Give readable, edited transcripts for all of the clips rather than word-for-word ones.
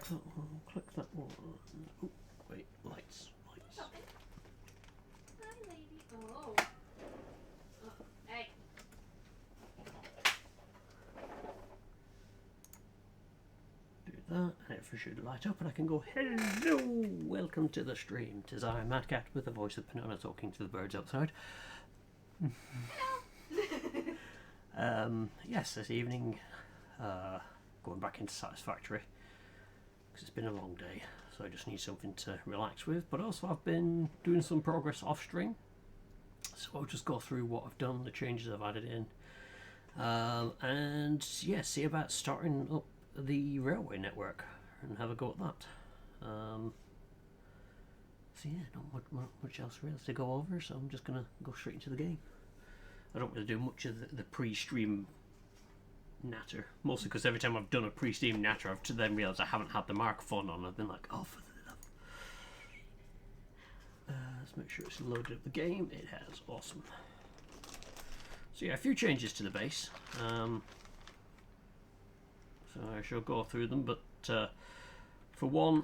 that one, click that one. Oh, wait, lights. Hi, lady. Oh. Hey. Do that, and it should light up, and I can go, hello, welcome to the stream. 'Tis I, Mad Cat, with the voice of Panona talking to the birds outside. Yes, this evening, going back into Satisfactory, because it's been a long day, so I just need something to relax with, but also I've been doing some progress off stream, so I'll just go through what I've done, the changes I've added in, and yeah, see about starting up the railway network and have a go at that. So yeah, not much else really to go over, so I'm just gonna go straight into the game. I don't really do much of the pre-stream natter, mostly because every time I've done a pre-stream natter, I've then realised I haven't had the microphone on. I've been like, oh, for the love. Let's make sure it's loaded up the game. It has. Awesome. So yeah, a few changes to the base. So I shall go through them, but for one,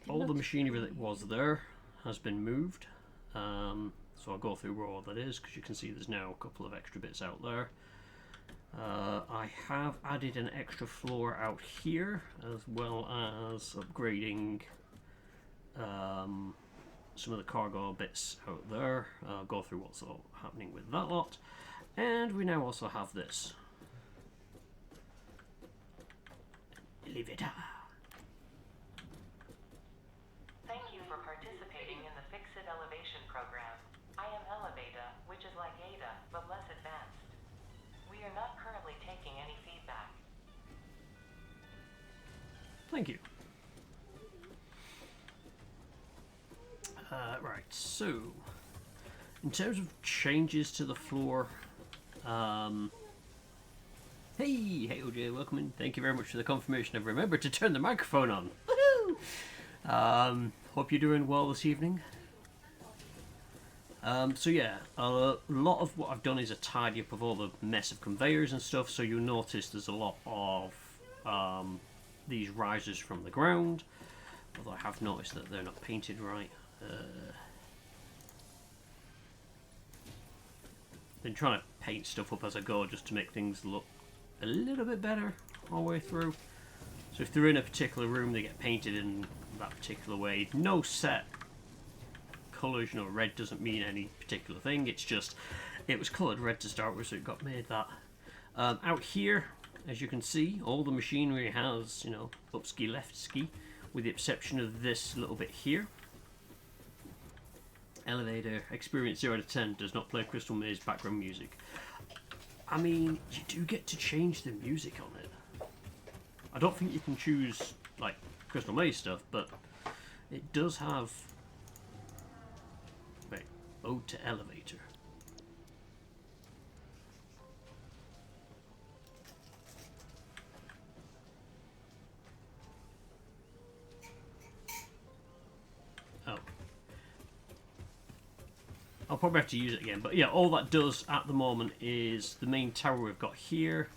all the machinery that was there has been moved. So I'll go through where all that is, because you can see there's now a couple of extra bits out there. I have added an extra floor out here, as well as upgrading some of the cargo bits out there. I'll go through what's all happening with that lot. And we now also have this. Elevator. Thank you for participating in the Fix-It Elevation program. I am Elevata, which is like Ada, but less advanced. We are not currently taking any feedback. Thank you. Right, so in terms of changes to the floor, hey OJ, welcome in. Thank you very much for the confirmation. I've remembered to turn the microphone on. Woohoo! Hope you're doing well this evening. So yeah, a lot of what I've done is a tidy up of all the mess of conveyors and stuff, so you'll notice there's a lot of these risers from the ground, although I have noticed that they're not painted right. Been trying to paint stuff up as I go just to make things look a little bit better all the way through. So if they're in a particular room, they get painted in that particular way. No set colours, you know, red doesn't mean any particular thing, it's just it was coloured red to start with, so it got made that. Out here, as you can see, all the machinery has, you know, up ski, left ski, with the exception of this little bit here. Elevator, experience 0 to 10, does not play Crystal Maze background music. I mean, you do get to change the music on it. I don't think you can choose, like, Crystal Maze stuff, but it does have... Wait, Ode to Elevator. Oh. I'll probably have to use it again, but yeah, all that does at the moment is the main tower we've got here.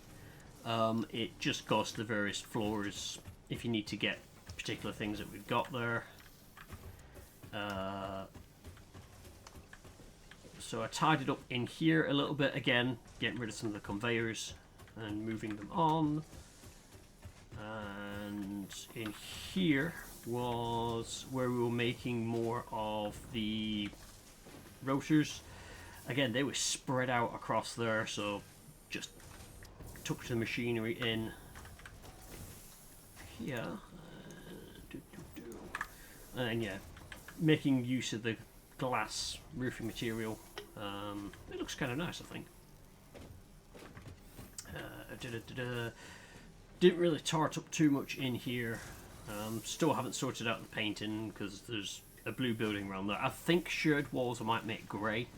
It just goes to the various floors if you need to get particular things that we've got there. So I tidied up in here a little bit again, getting rid of some of the conveyors and moving them on. And in here was where we were making more of the rotors. Again, they were spread out across there, so just took the machinery in here. And then, yeah, making use of the glass roofing material. It looks kind of nice, I think. Didn't really tart up too much in here. Still haven't sorted out the painting because there's a blue building around there. I think shared walls I might make grey,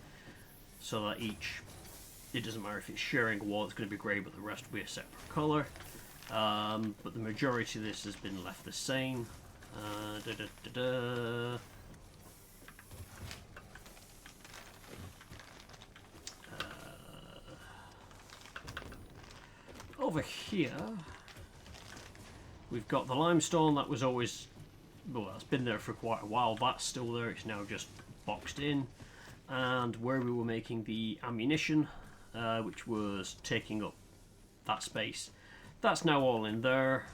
so that it doesn't matter if it's sharing a wall, it's going to be grey, but the rest will be a separate colour. But the majority of this has been left the same. Over here, we've got the limestone that was always, well, that's been there for quite a while. That's still there. It's now just boxed in. And where we were making the ammunition, which was taking up that space, that's now all in there.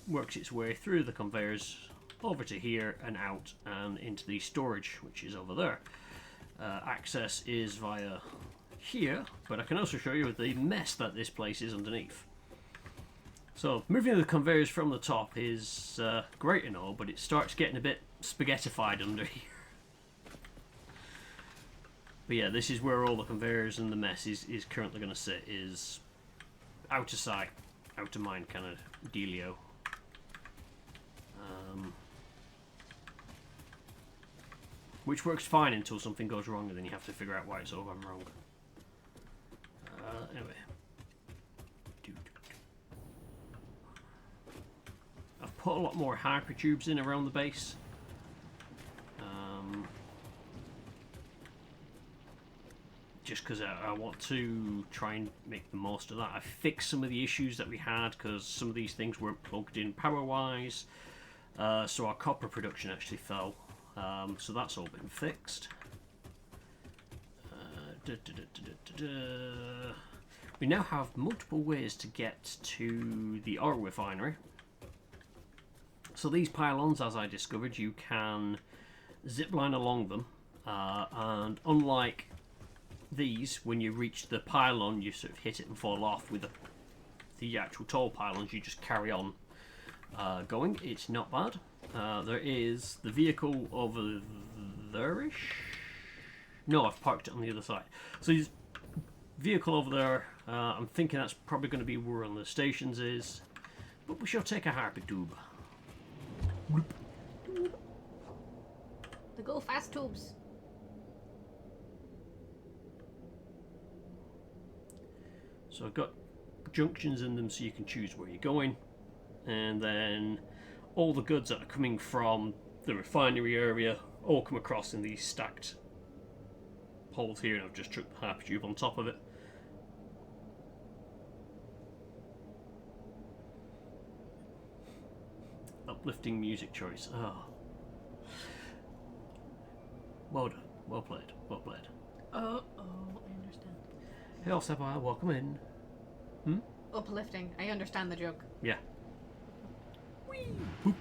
Works its way through the conveyors over to here and out and into the storage, which is over there. Access is via here, but I can also show you the mess that this place is underneath. So moving the conveyors from the top is great and all, but it starts getting a bit spaghettified under here. But yeah, this is where all the conveyors and the mess is currently going to sit, is out of sight, out of mind kind of dealio. Which works fine until something goes wrong and then you have to figure out why it's all gone wrong. Anyway. I've put a lot more hypertubes in around the base. Just because I want to try and make the most of that. I fixed some of the issues that we had because some of these things weren't plugged in power-wise. So our copper production actually fell. So that's all been fixed. We now have multiple ways to get to the ore refinery. So these pylons, as I discovered, you can zipline along them, and unlike these, when you reach the pylon, you sort of hit it and fall off. With the actual tall pylons, you just carry on going. It's not bad. There is the vehicle over there-ish. No, I've parked it on the other side. So there's vehicle over there. I'm thinking that's probably going to be where one of the stations is, but we shall take a hypertube. The go fast tubes. So I've got junctions in them so you can choose where you're going, and then all the goods that are coming from the refinery area all come across in these stacked poles here, and I've just chucked the hypertube on top of it. Uplifting music choice. Oh. Well done. Well played. Well played. Oh, I understand. Hey, Osaba, welcome in. Uplifting. I understand the joke. Yeah. Whee! Boop.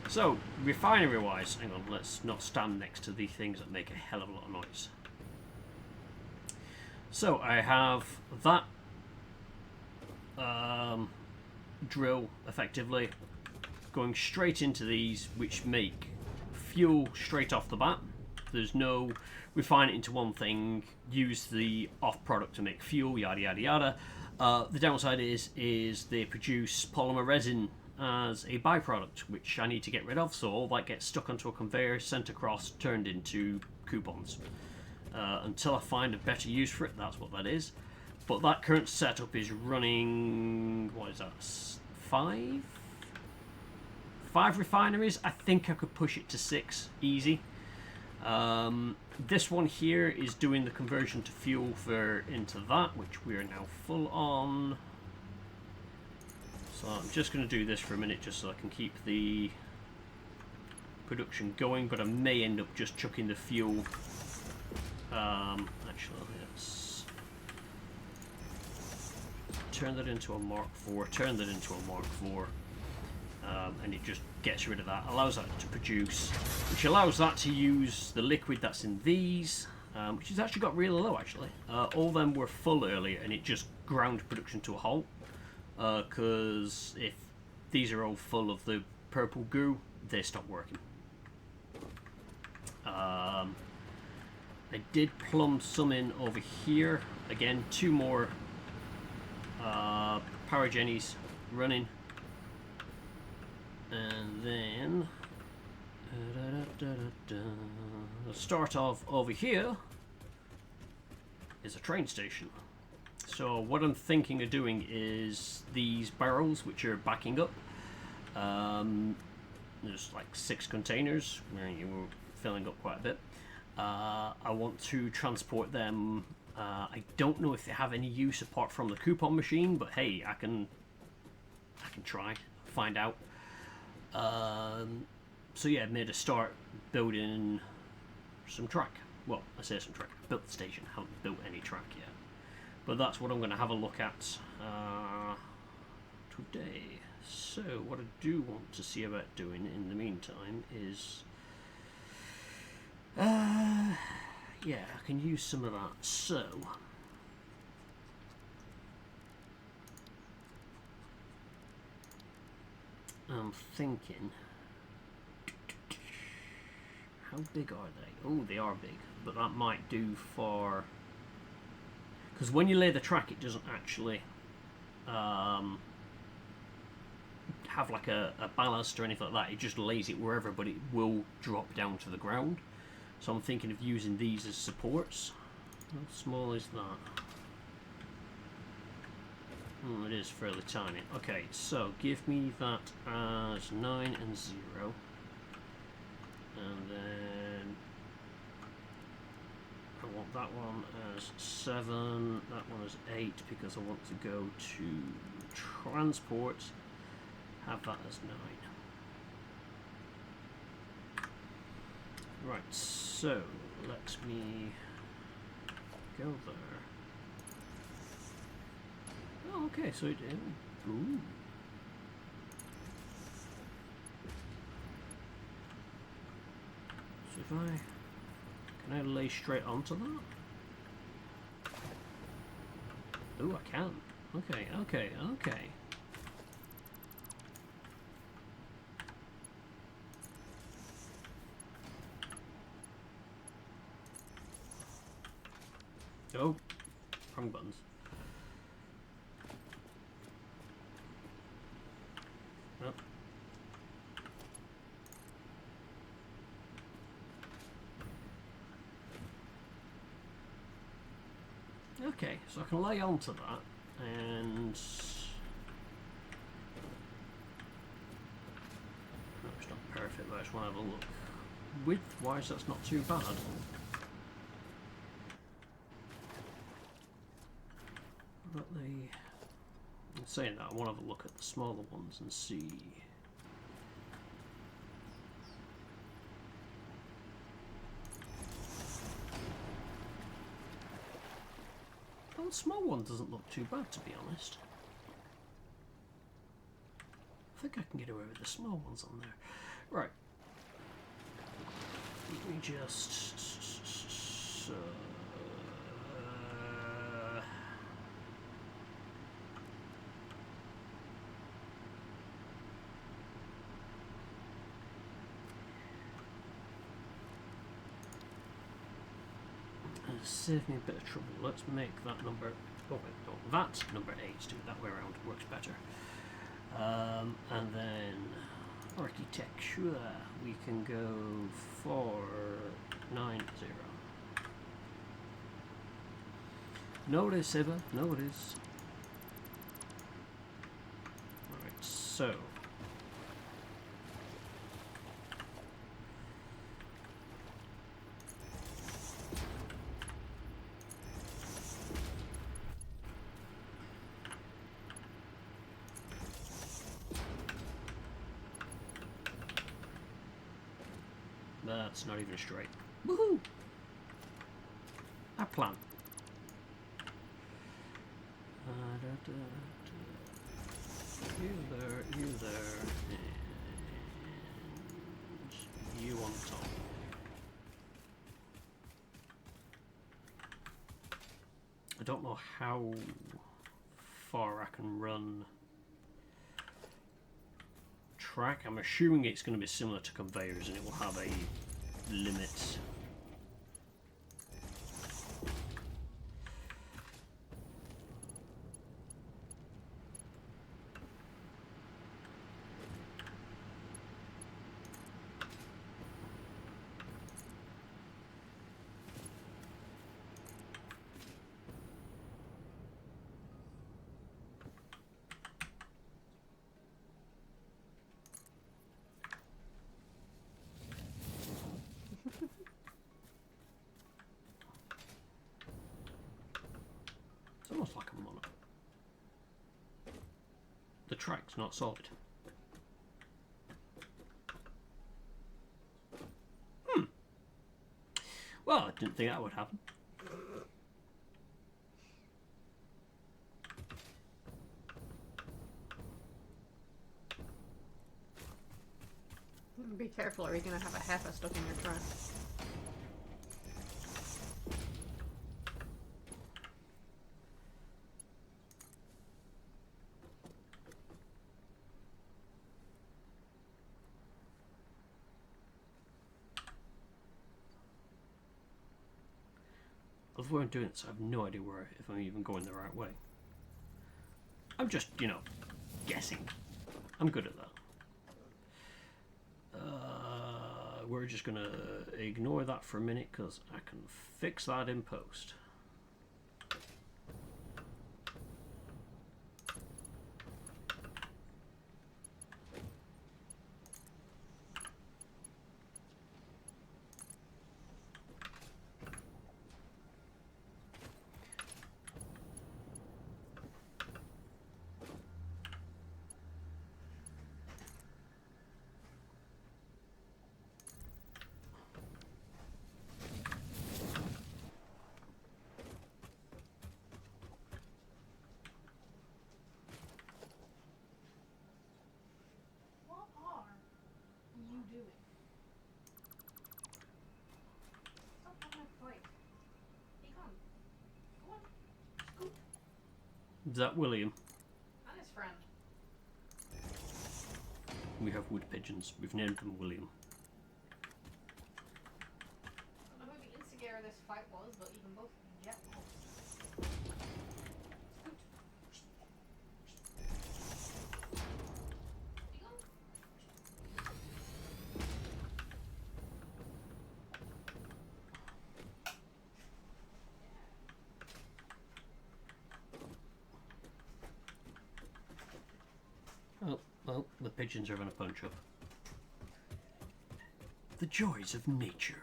So, refinery-wise, hang on, let's not stand next to the things that make a hell of a lot of noise. So, I have that drill, effectively, going straight into these, which make fuel straight off the bat. There's no refine it into one thing, use the off product to make fuel, yada yada yada. The downside is they produce polymer resin as a byproduct, which I need to get rid of, so all that gets stuck onto a conveyor, sent across, turned into coupons. Until I find a better use for it, that's what that is. But that current setup is running, what is that, 5 refineries. I think I could push it to 6, easy. This one here is doing the conversion to fuel for into that, which we are now full on. So I'm just going to do this for a minute just so I can keep the production going, but I may end up just chucking the fuel. Actually, let's turn that into a Mark IV, turn that into a Mark IV. And it just gets rid of that, allows that to produce, which allows that to use the liquid that's in these, which has actually got really low actually. All them were full earlier and it just ground production to a halt, because if these are all full of the purple goo, they stop working. I did plumb some in over here, again 2 more power jennies running. And then the start of over here is a train station. So what I'm thinking of doing is these barrels which are backing up. There's like 6 containers where you were filling up quite a bit. I want to transport them. I don't know if they have any use apart from the coupon machine, but hey, I can try. find out. So yeah, made a start building some track. Well, I say some track. Built the station. Haven't built any track yet. But that's what I'm going to have a look at today. So what I do want to see about doing in the meantime is, yeah, I can use some of that. So I'm thinking, how big are they? Oh, they are big, but that might do for, because when you lay the track, it doesn't actually have like a ballast or anything like that. It just lays it wherever, but it will drop down to the ground. So I'm thinking of using these as supports. How small is that? It is fairly tiny. Okay, so give me that as 9 and 0. And then I want that one as 7, that one as 8, because I want to go to transport. Have that as 9. Right, so let me go there. Oh, okay, so it. Ooh. So if can I lay straight onto that? Oh, I can. Okay, okay, okay. Oh, wrong buttons. Oh. Okay, so I can lay onto that, and no, it's not perfect, but I just want to have a look. Width-wise, that's not too bad. But in saying that, I want to have a look at the smaller ones and see. Well, the small one doesn't look too bad, to be honest. I think I can get away with the small ones on there. Right. Let me just. Save me a bit of trouble. Let's make that number. Oh wait, no, that number 8. Do it that way around. Works better. And then architecture. We can go for 9-0. No, it is, Siva. No, it is. Right. So. That's not even straight. Woohoo! Our plan. You there, and you on top. I don't know how far I can run track. I'm assuming it's going to be similar to conveyors and it will have a limit. It's almost like a mono. The track's not solid. Well, I didn't think that would happen. Be careful, or you're gonna have a heifer stuck in your trunk. I love where I'm doing it, so I have no idea if I'm even going the right way. I'm just, you know, guessing. I'm good at that. We're just gonna ignore that for a minute because I can fix that in post. Is that William? And his friend. We have wood pigeons. We've named them William. I don't know who the instigator of this fight was, but you can both get one. Oh, well, the pigeons are going to punch up. The joys of nature.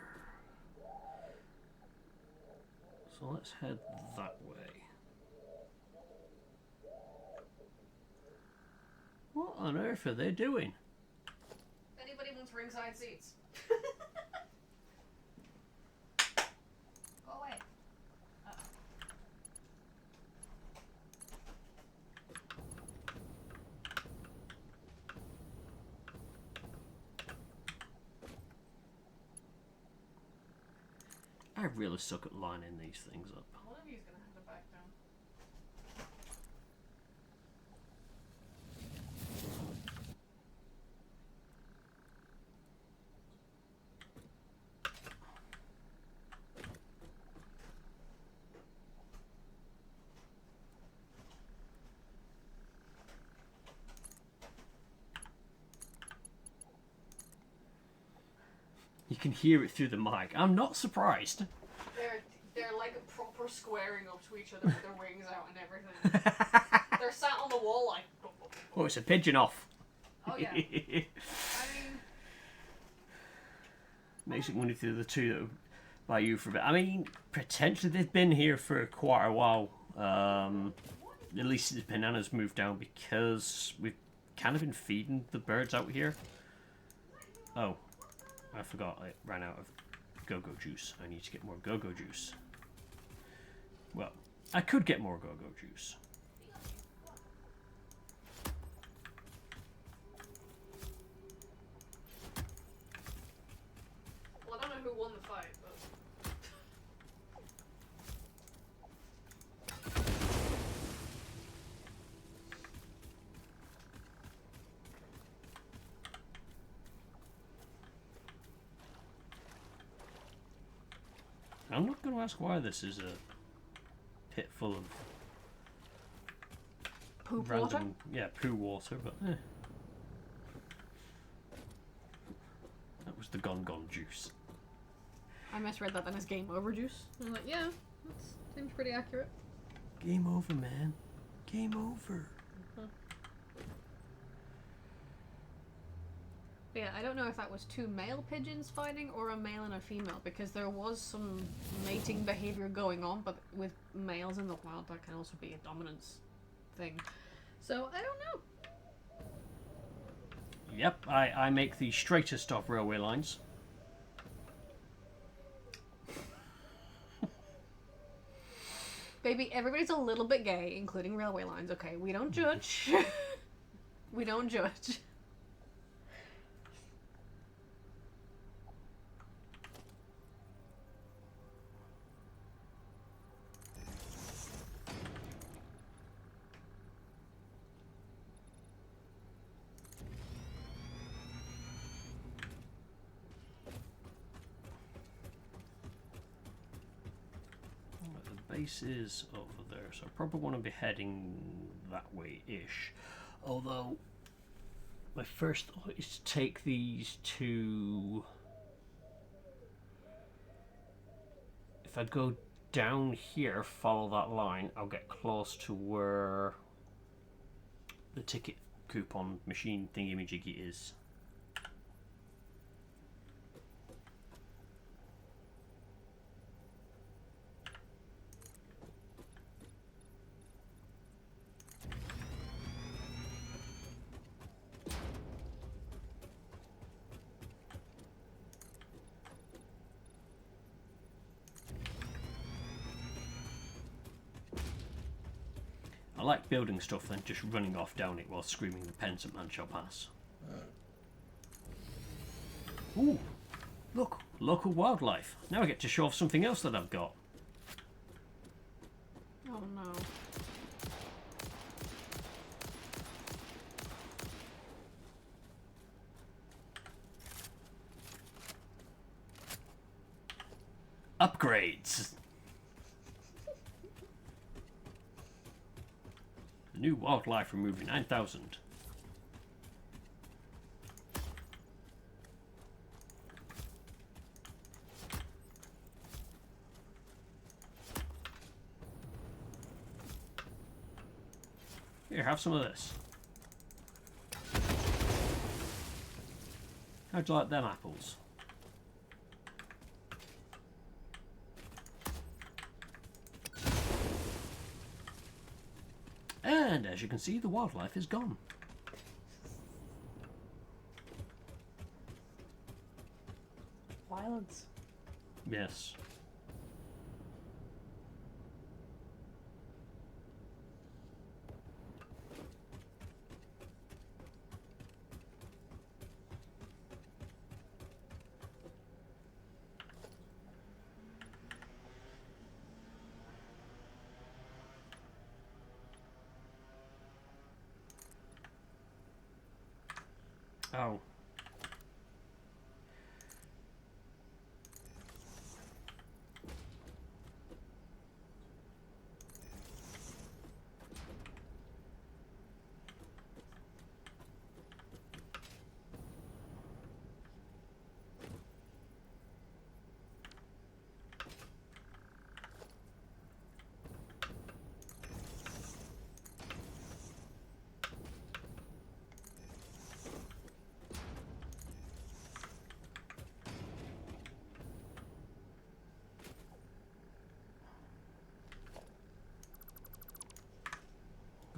So let's head that way. What on earth are they doing? Anybody wants ringside seats? Go away. I really suck at lining these things up. One of you's gonna have to back down. You can hear it through the mic. I'm not surprised. They're like proper squaring up to each other with their wings out and everything. They're sat on the wall like. Oh, it's a pigeon off. Oh yeah. I mean, makes it wonder if the two that were by you for a bit. I mean, potentially they've been here for quite a while. At least the bananas moved down because we've kind of been feeding the birds out here. Oh, I forgot. I ran out of go-go juice. I need to get more go-go juice. Well, I could get more go-go juice. well, I don't know who won the fight, but. I'm not going to ask why this is a pit full of Poop random, water? yeah, poo water, but that was the gone juice. I misread that then as game over juice. I was like, yeah, that seems pretty accurate. Game over, man. Game over. But yeah, I don't know if that was two male pigeons fighting or a male and a female, because there was some mating behavior going on, but with males in the wild, that can also be a dominance thing. So, I don't know. Yep, I make the straightest of railway lines. Baby, everybody's a little bit gay, including railway lines, okay? We don't judge. We don't judge. Base is over there, so I probably want to be heading that way-ish. Although, my first thought is to take these to... If I go down here, follow that line, I'll get close to where the ticket coupon machine thingy-majiggy is. I like building stuff and just running off down it while screaming the penitent man shall pass. Ooh, look, local wildlife. Now I get to show off something else that I've got. Oh no. Upgrades. New wildlife remover 9,000. Here, have some of this. How'd you like them apples? And as you can see, the wildlife is gone. Violence. Yes. Oh.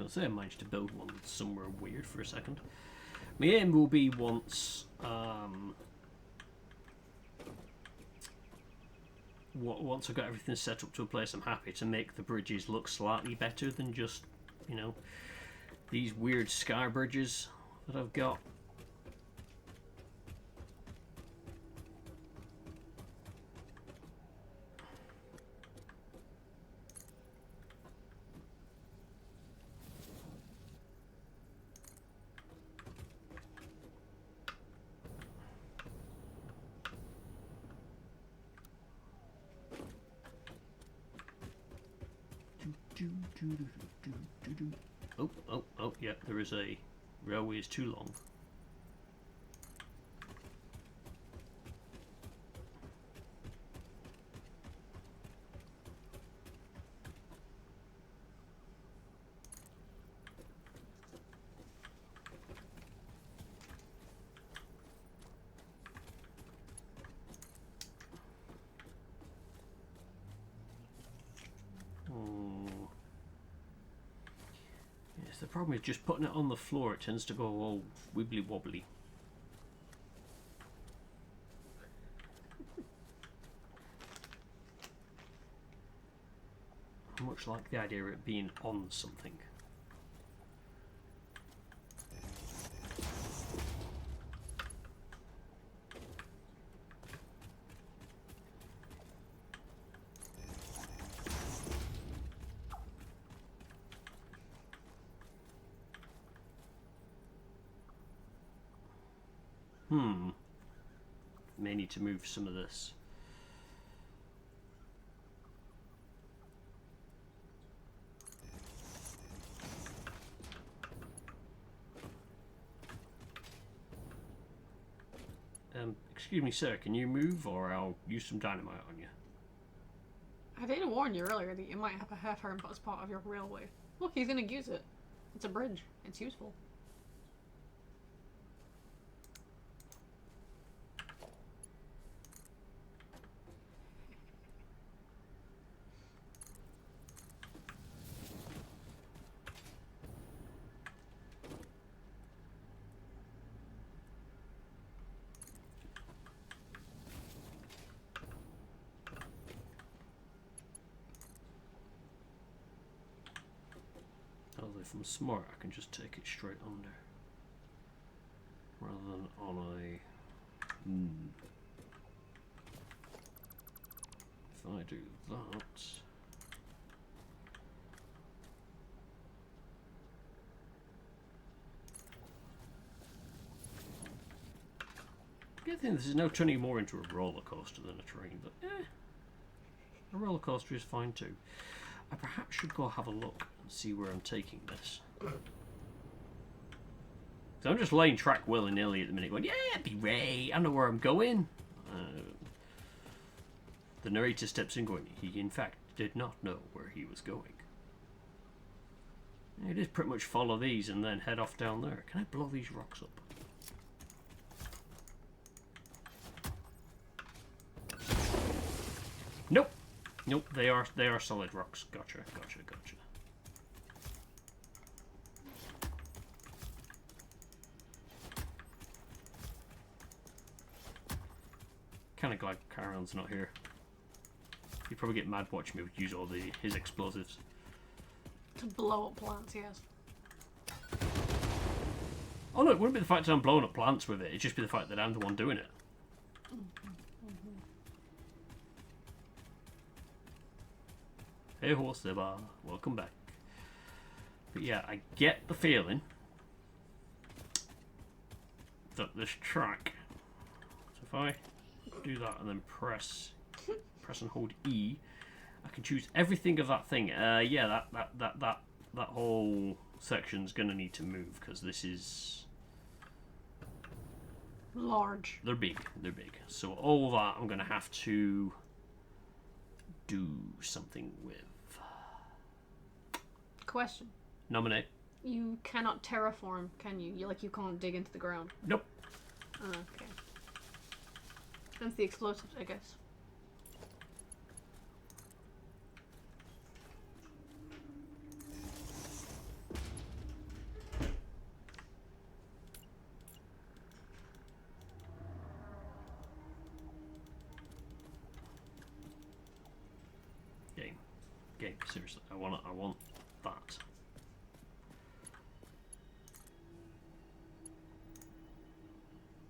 I was gonna say I managed to build one somewhere weird for a second. My aim will be once once I've got everything set up to a place I'm happy, to make the bridges look slightly better than just, you know, these weird sky bridges that I've got. Oh, yeah, there is a railway is too long. The problem is just putting it on the floor, it tends to go all wibbly wobbly. How much much like the idea of it being on something. May need to move some of this. Excuse me, sir, can you move or I'll use some dynamite on you? I did warn you earlier that you might have a half-arm as part of your railway. Look, he's gonna use it. It's a bridge. It's useful. If I'm smart, I can just take it straight under, rather than on a. If I do that, good thing this is now turning more into a roller coaster than a train, but a roller coaster is fine too. I perhaps should go have a look and see where I'm taking this. So I'm just laying track willy-nilly at the minute, going, yeah, be Ray, I know where I'm going. The narrator steps in going, he in fact did not know where he was going. It is pretty much follow these and then head off down there. Can I blow these rocks up? Nope. Nope, they are solid rocks. Gotcha. Kinda glad Chiron's not here. He'd probably get mad watching me use all his explosives. To blow up plants, yes. Oh no, it wouldn't be the fact that I'm blowing up plants with it, it'd just be the fact that I'm the one doing it. Hey ho, Seba, welcome back. But yeah, I get the feeling that this track, so if I do that and then press and hold E, I can choose everything of that thing. Yeah, that whole section's gonna need to move because this is large. They're big. So all that I'm gonna have to do something with. Question. Nominate. You cannot terraform, can you? You can't dig into the ground. Nope. Oh, okay. That's the explosives, I guess. Game. Seriously, I want that.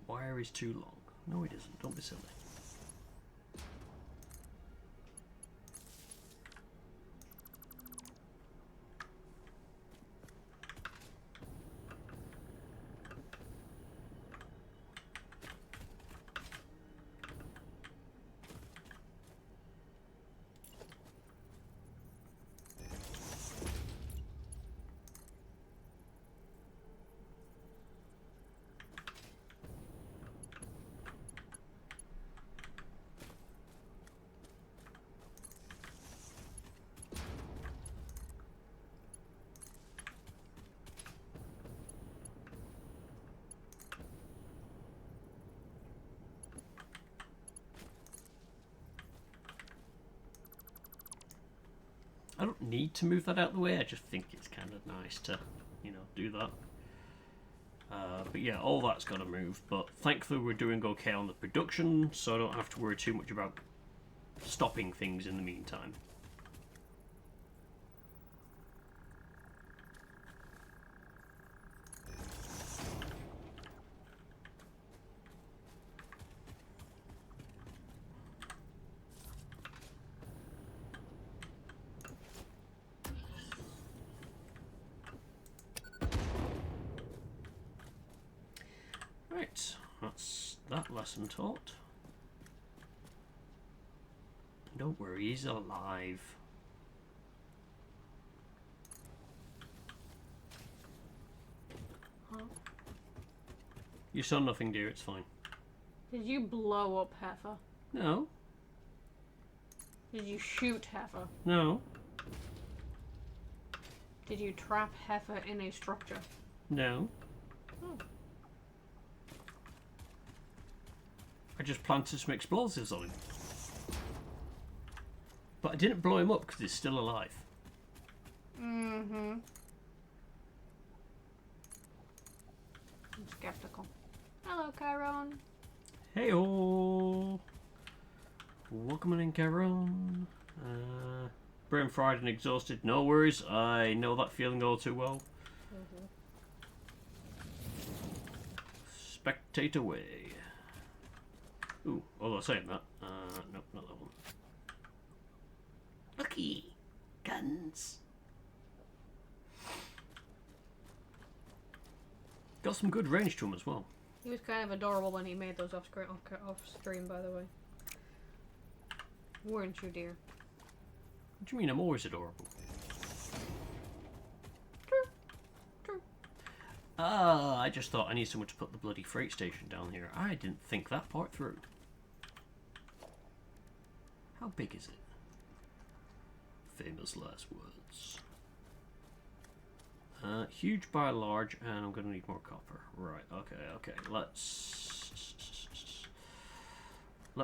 Wire is too long. No, it isn't. Don't be silly. I don't need to move that out of the way, I just think it's kind of nice to, do that. But yeah, all that's got to move, but thankfully we're doing okay on the production, so I don't have to worry too much about stopping things in the meantime. that lesson taught. Don't worry, he's alive. Huh? You saw nothing, dear, it's fine. Did you blow up Heifer? No. Did you shoot Heifer? No. Did you trap Heifer in a structure? No. Oh. I just planted some explosives on him. But I didn't blow him up because he's still alive. Mm-hmm. I'm skeptical. Hello, Chiron. Hey-oh! Welcome in, Chiron. Brain fried and exhausted. No worries, I know that feeling all too well. Spectate away. Ooh, although saying that, nope, not that one. Looky! Guns! Got some good range to him as well. He was kind of adorable when he made those off stream, by the way. Weren't you, dear? What do you mean? I'm always adorable. True. True. Ah, I just thought I need someone to put the bloody freight station down here. I didn't think that part through. How big is it? Famous last words. Huge by large, and I'm gonna need more copper. Right, okay. Let's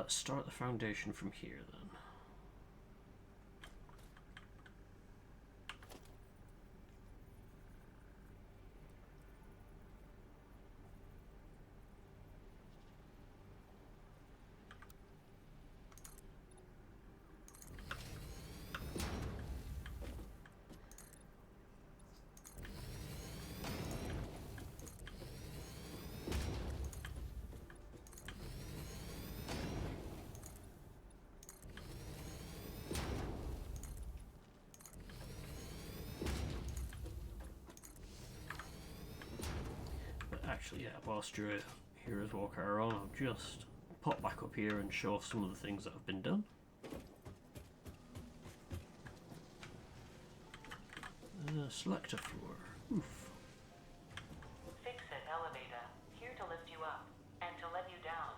start the foundation from here then. Actually, yeah, whilst you're here as well, Chiron, I'll just pop back up here and show off some of the things that have been done. Select a floor. Oof. Fix it, elevator. Here to lift you up and to let you down.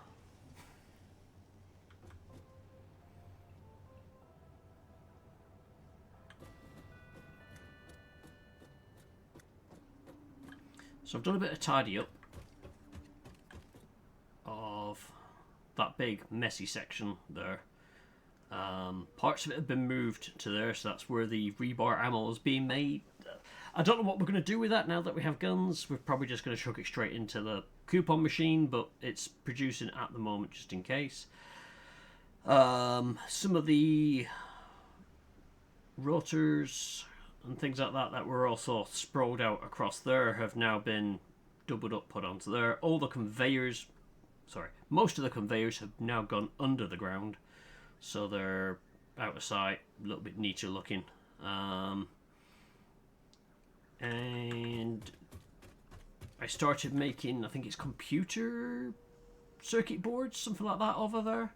So I've done a bit of tidy up of that big messy section there. Parts of it have been moved to there, so that's where the rebar ammo is being made. I don't know what we're going to do with that now that we have guns. We're probably just going to chuck it straight into the coupon machine, but it's producing at the moment just in case. Some of the rotors and things like that that were also sprawled out across there have now been doubled up, put onto there. All the conveyors, most of the conveyors have now gone under the ground, so they're out of sight, a little bit neater looking. And I started making, I think it's computer circuit boards, something like that over there.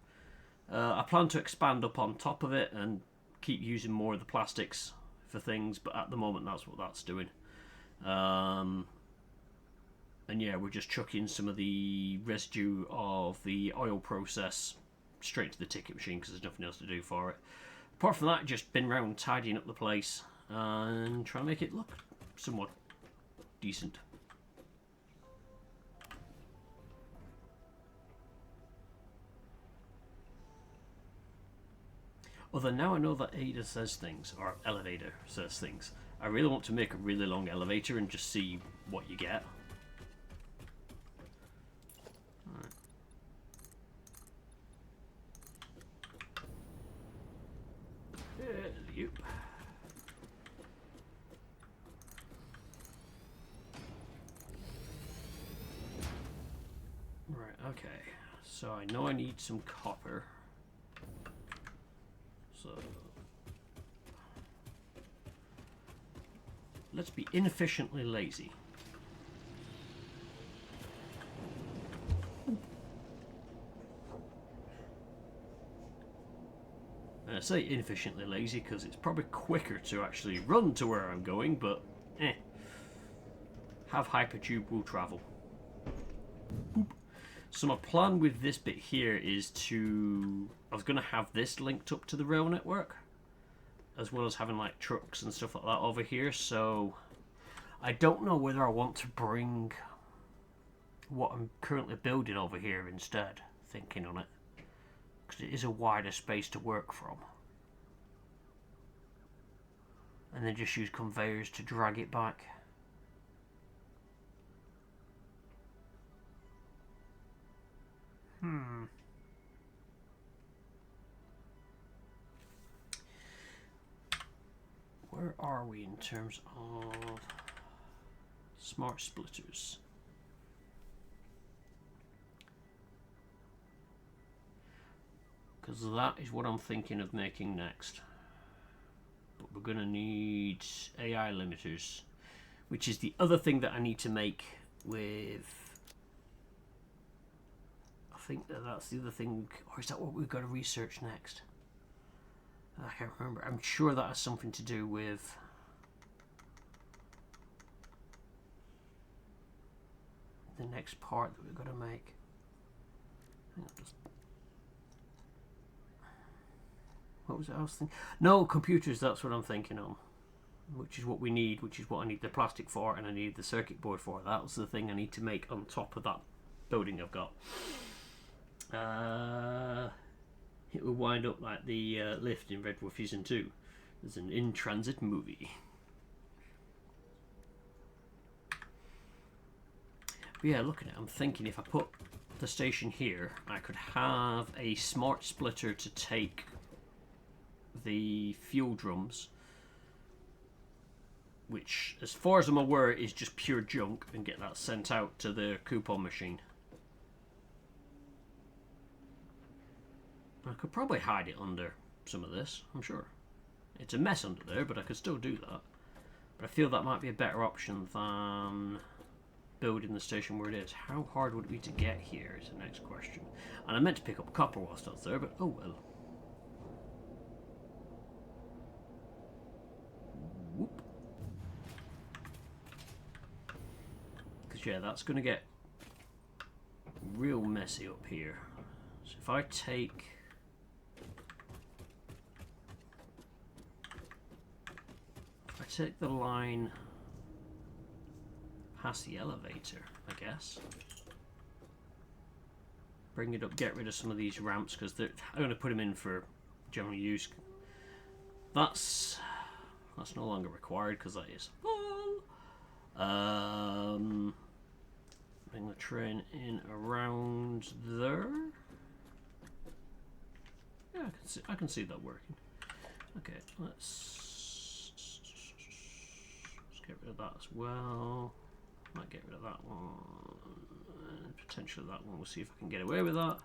I plan to expand up on top of it and keep using more of the plastics for things, but at the moment that's what that's doing. And yeah, we're just chucking some of the residue of the oil process straight to the ticket machine because there's nothing else to do for it. Apart from that, just been around tidying up the place and trying to make it look somewhat decent. Although now I know that Ada says things, or elevator says things, I really want to make a really long elevator and just see what you get. Alright. Yep. Right, okay. So I know I need some copper. So let's be inefficiently lazy. And I say inefficiently lazy because it's probably quicker to actually run to where I'm going, but have hypertube will travel. Boop. So my plan with this bit here is to... I was going to have this linked up to the rail network, as well as having like trucks and stuff like that over here, so I don't know whether I want to bring what I'm currently building over here instead, thinking on it, because it is a wider space to work from. And then just use conveyors to drag it back. Where are we in terms of smart splitters? Because that is what I'm thinking of making next. But we're going to need AI limiters, which is the other thing that I need to make with... I think that's the other thing, or is that what we've got to research next? I can't remember. I'm sure that has something to do with the next part that we've got to make. What was it I was thinking? No, computers, that's what I'm thinking of. Which is what we need, which is what I need the plastic for, and I need the circuit board for. That was the thing I need to make on top of that building I've got. It will wind up like the lift in Red Dwarf Season 2. There's an in-transit movie. But yeah, looking at it, I'm thinking if I put the station here, I could have a smart splitter to take the fuel drums, which, as far as I'm aware, is just pure junk, and get that sent out to the coupon machine. I could probably hide it under some of this, I'm sure. It's a mess under there, but I could still do that. But I feel that might be a better option than building the station where it is. How hard would it be to get here is the next question. And I meant to pick up copper whilst I was there, but oh well. Whoop. Because yeah, that's going to get real messy up here. So if I take... take the line past the elevator, I guess. Bring it up, get rid of some of these ramps because I'm going to put them in for general use. That's no longer required because that is full. Bring the train in around there. Yeah, I can see that working. Okay, let's get rid of that as well. Might get rid of that one. And potentially that one. We'll see if I can get away with that.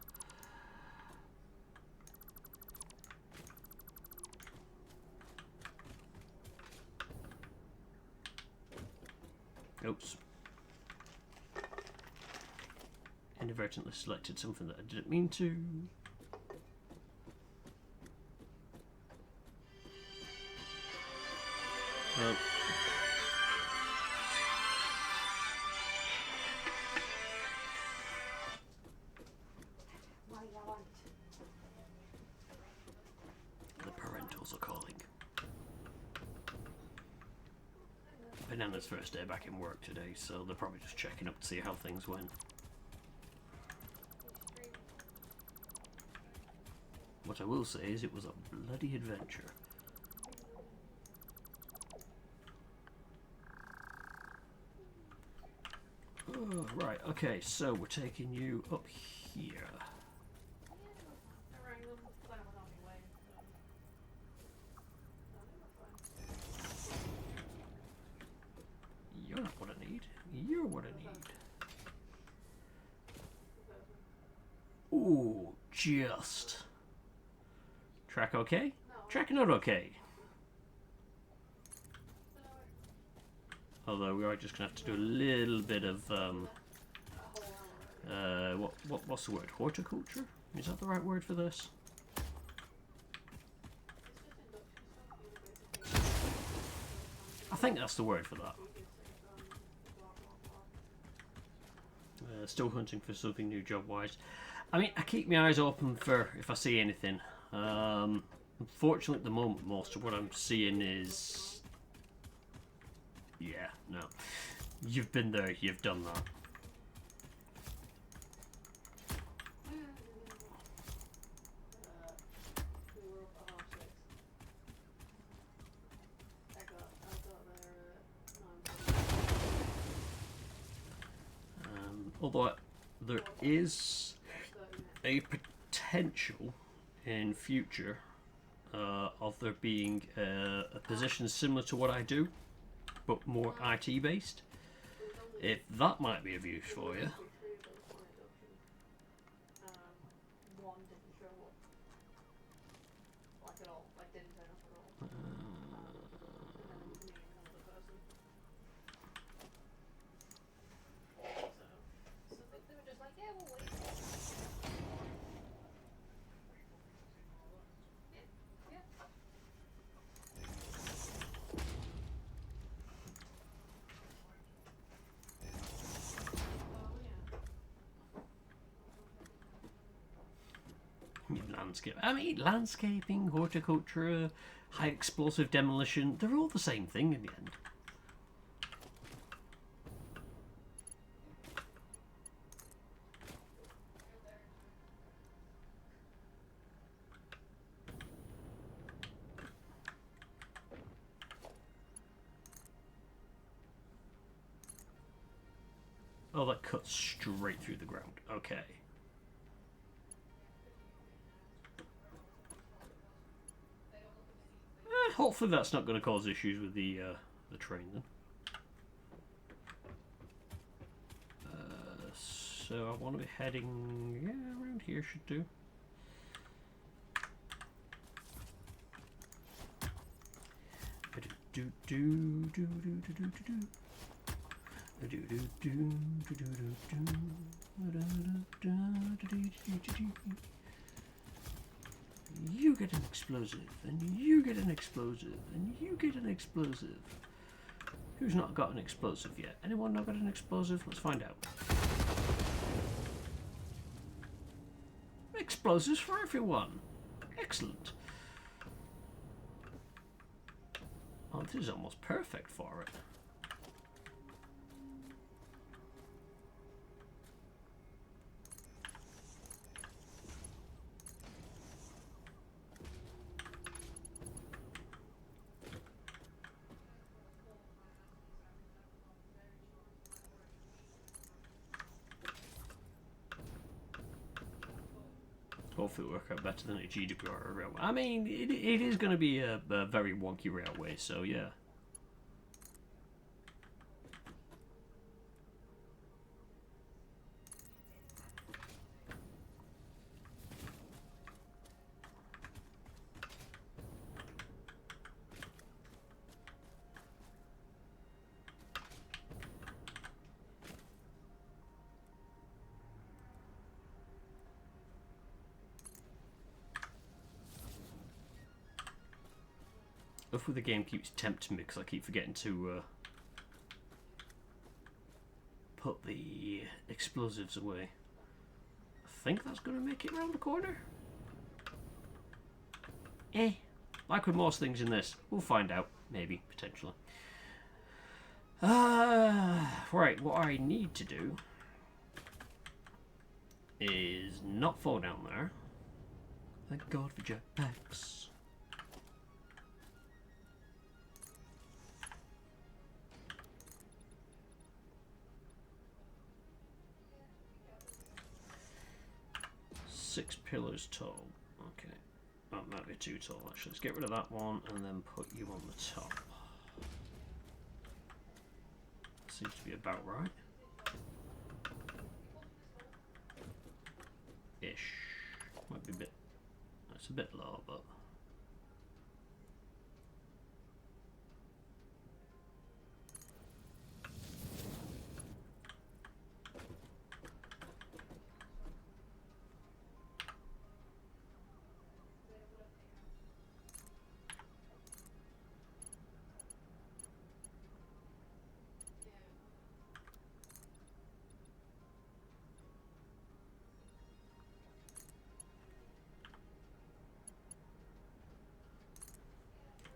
Oops. Inadvertently selected something that I didn't mean to. Well. The parentals are calling. Banana's first day back in work today, so they're probably just checking up to see how things went. What I will say is it was a bloody adventure. Oh, right, okay, so we're taking you up here. You're not what I need. You're what I need. Ooh, just. Track okay? No. Track not okay. Although we are just going to have to do a little bit of, what's the word? Horticulture? Is that the right word for this? think that's the word for that. Still hunting for something new job-wise. I mean, I keep my eyes open for if I see anything. Unfortunately, at the moment, most of what I'm seeing is... Yeah, no. You've been there, you've done that. Although there is a potential in future of there being a position similar to what I do, but more IT based. If that might be of use for you. I mean, landscaping, horticulture, high explosive demolition, they're all the same thing in the end. Oh, that cuts straight through the ground. Okay. Hopefully that's not going to cause issues with the train then. So I want to be heading, yeah, around here should do. You get an explosive, and you get an explosive, and you get an explosive. Who's not got an explosive yet? Anyone not got an explosive? Let's find out. Explosives for everyone. Excellent. Oh, this is almost perfect for it. Hopefully it'll work out better than a GWR railway. I mean, it is going to be a very wonky railway, so yeah. Hopefully the game keeps tempting me because I keep forgetting to put the explosives away. I think that's going to make it round the corner. Like with most things in this, we'll find out. Maybe, potentially. Right, what I need to do is not fall down there. Thank God for jetpacks. Six pillars tall. Okay. That might be too tall actually. Let's get rid of that one and then put you on the top. Seems to be about right. Ish. Might be a bit... It's a bit low, but...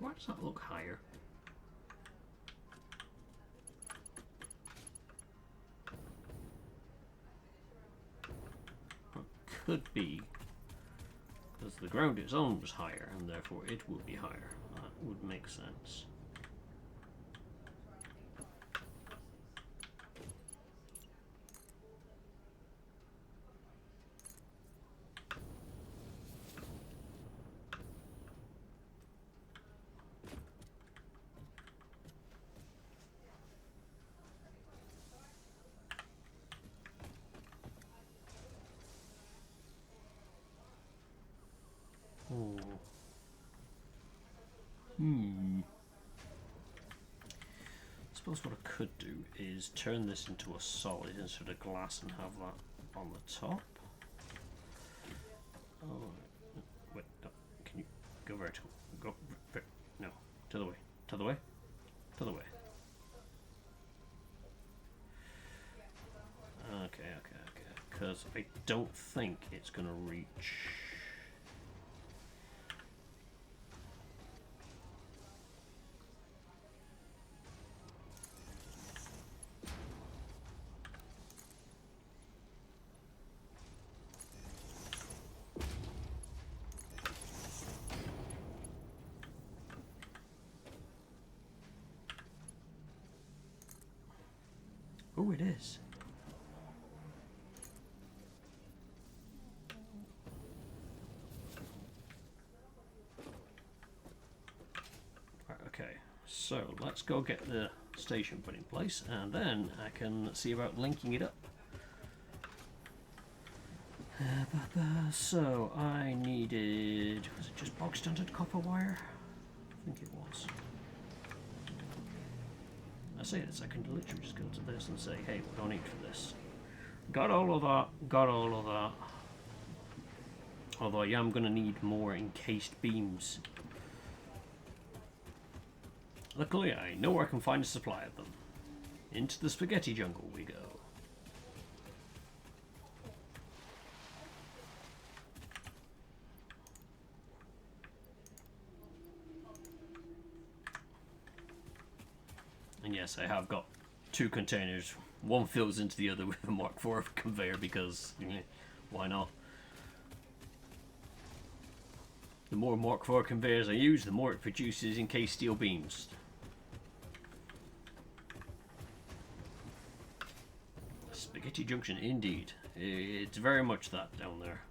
Why does that look higher? It could be because the ground it's on was higher, and therefore it will be higher. That would make sense. I suppose what I could do is turn this into a solid instead of glass and have that on the top. Oh, wait, no. Can you go vertical? Go, no, to the way, to the way, to the way. Okay, because I don't think it's going to reach. Oh, it is. Right, okay, so let's go get the station put in place, and then I can see about linking it up. So I needed, was it just bog standard copper wire? I think it was. I say this, I can literally just go to this and say, hey, what do I need for this? Got all of that, got all of that. Although I am going to need more encased beams. Luckily, I know where I can find a supply of them. Into the spaghetti jungle we go. And yes, I have got 2 containers. One fills into the other with a Mark IV conveyor because, why not? The more Mark IV conveyors I use, the more it produces encased steel beams. Spaghetti Junction, indeed. It's very much that down there.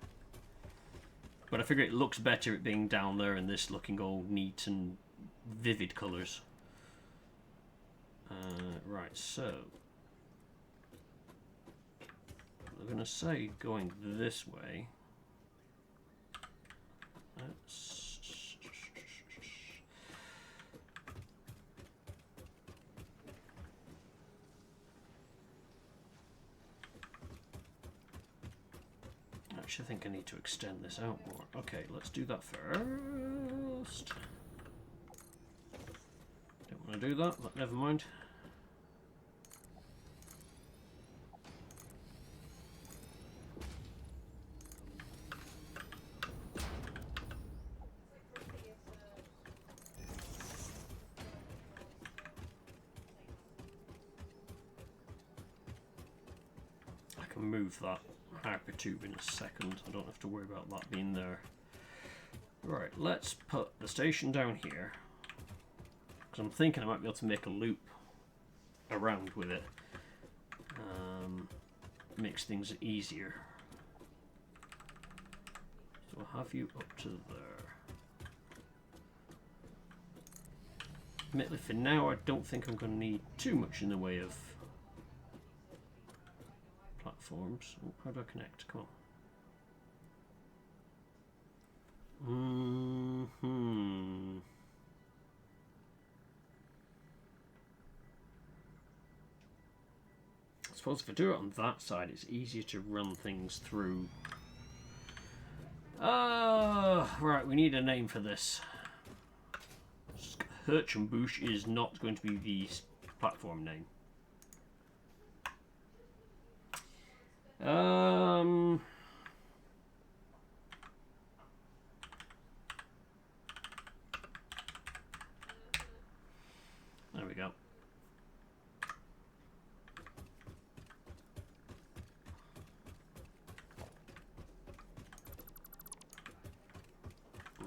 But I figure it looks better it being down there and this looking all neat and vivid colours. Right, so I'm going to say going this way. Actually, I think I need to extend this out more. Okay, let's do that first. Don't want to do that, but never mind. Move that hyper tube in a second. I don't have to worry about that being there. Right, let's put the station down here because I'm thinking I might be able to make a loop around with it. Makes things easier. So I'll have you up to there. Admittedly, for now, I don't think I'm going to need too much in the way of platforms. Oh, how do I connect? Come on. I suppose if I do it on that side, it's easier to run things through. Right, we need a name for this. Hirchenbusch is not going to be the platform name.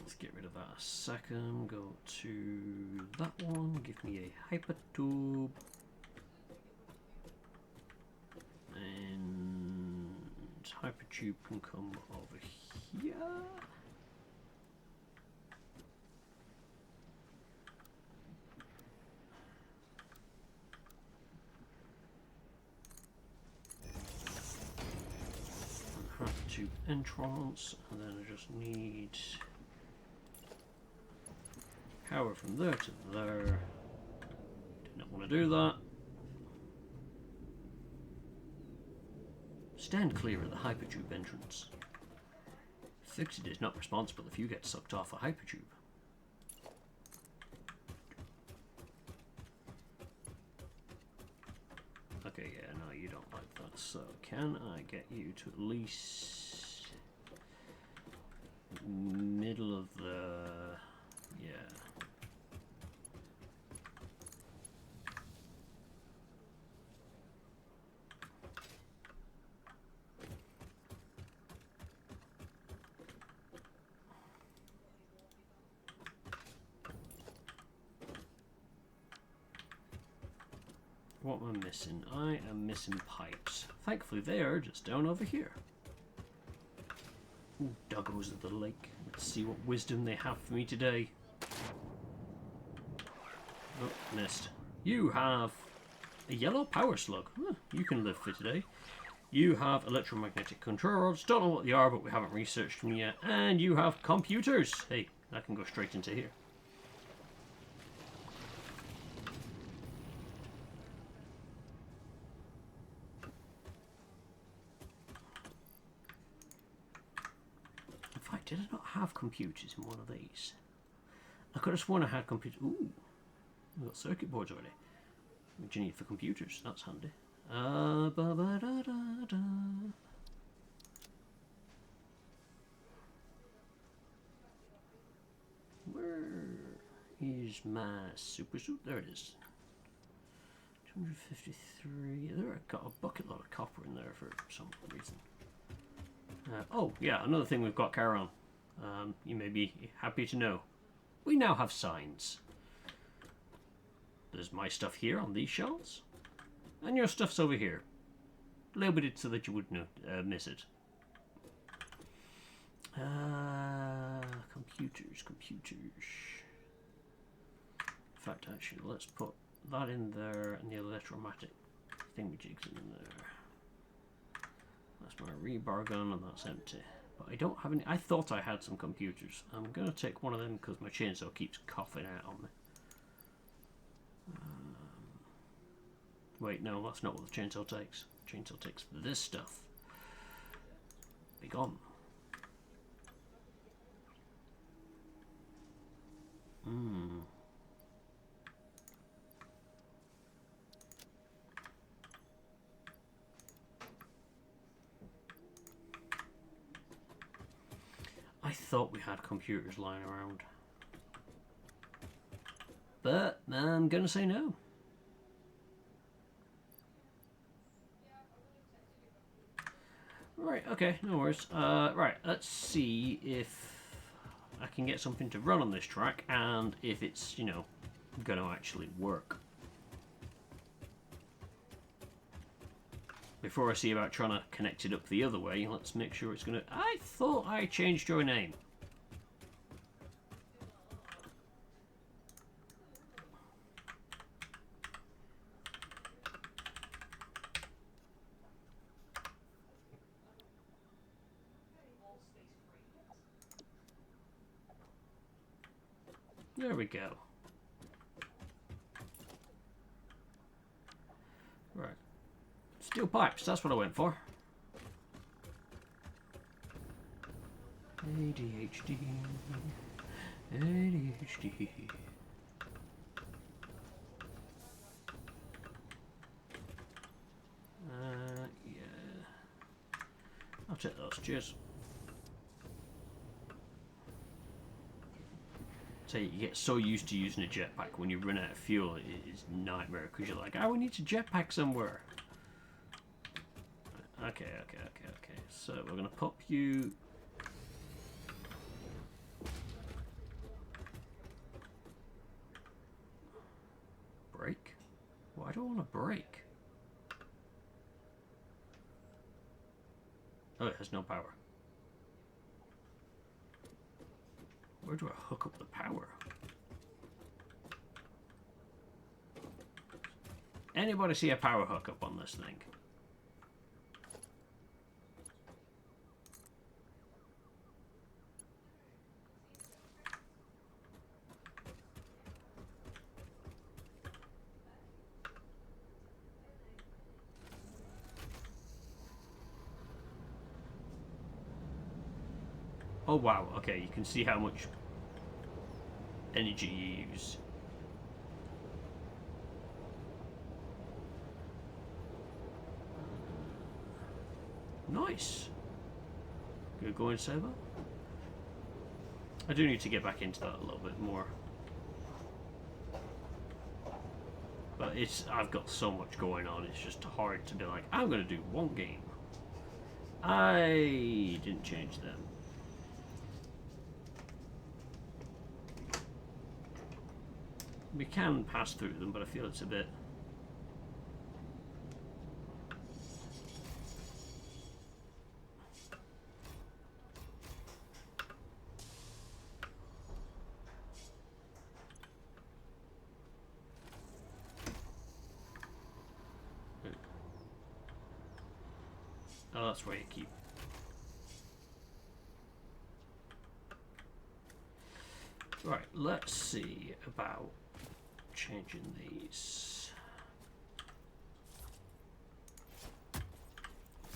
Let's get rid of that a second. Go to that one. Give me a hyper tube. And hyper tube can come over here. Tube entrance, and then I just need power from there to there. Did not want to do that. Stand clear of the hypertube entrance. Fixit is not responsible if you get sucked off a hypertube. Okay, yeah, no, you don't like that. So, can I get you to at least middle of the... yeah. What am I missing? I am missing pipes. Thankfully they are just down over here. Ooh, doggos of the lake. Let's see what wisdom they have for me today. Oh, missed. You have a yellow power slug. Huh, you can live for today. You have electromagnetic controls. Don't know what they are, but we haven't researched them yet. And you have computers. Hey, that can go straight into here. Did I not have computers in one of these? I could have sworn I had computers. Ooh, we've got circuit boards already. What do you need for computers? That's handy. Where is my super suit? There it is. 253. There, I got a bucket load of copper in there for some reason. Oh, yeah, another thing we've got, Charon. You may be happy to know. We now have signs. There's my stuff here on these shelves. And your stuff's over here. Labeled it so that you wouldn't miss it. Computers. In fact, actually, let's put that in there and the electromatic thingamajigs in there. That's my rebar gun, and that's empty. But I don't have any. I thought I had some computers. I'm going to take one of them because my chainsaw keeps coughing out on me. Wait, no, that's not what the chainsaw takes. The chainsaw takes this stuff. Be gone. I thought we had computers lying around. But I'm gonna say no. Right, okay, no worries. Right, let's see if I can get something to run on this track and if it's, you know, gonna actually work. Before I see about trying to connect it up the other way, let's make sure it's gonna... I thought I changed your name. There we go. Right. Steel pipes, that's what I went for. ADHD. ADHD. Yeah. I'll take those, cheers. So you get so used to using a jetpack, when you run out of fuel, it is a nightmare because you're like, oh, we need to jetpack somewhere. Okay. So we're gonna pop you do I want to break? Oh, it has no power. Where do I hook up the power? Anybody see a power hookup on this thing? Oh wow, okay, you can see how much energy you use. Nice. Gonna go inside that. I do need to get back into that a little bit more. But I've got so much going on, it's just hard to be like, I'm gonna do one game. I didn't change them. We can pass through them, but I feel it's a bit... Oh, that's where you keep... Right, let's see about changing these.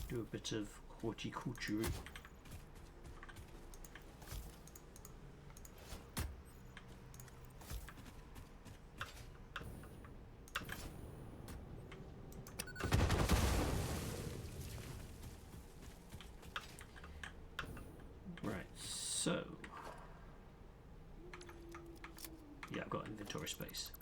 Do a bit of horticulture. Right, so yeah, I've got inventory space.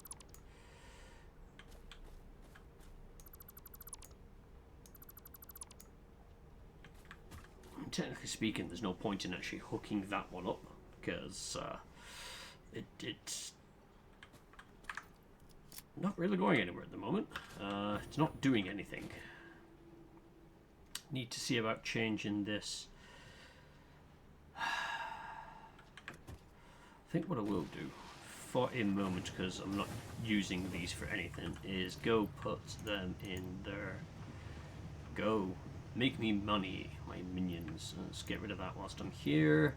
Technically speaking, there's no point in actually hooking that one up because it's not really going anywhere at the moment. It's not doing anything. Need to see about changing this. I think what I will do for a moment, because I'm not using these for anything, is go put them in there. Go. Make me money, my minions. Let's get rid of that whilst I'm here.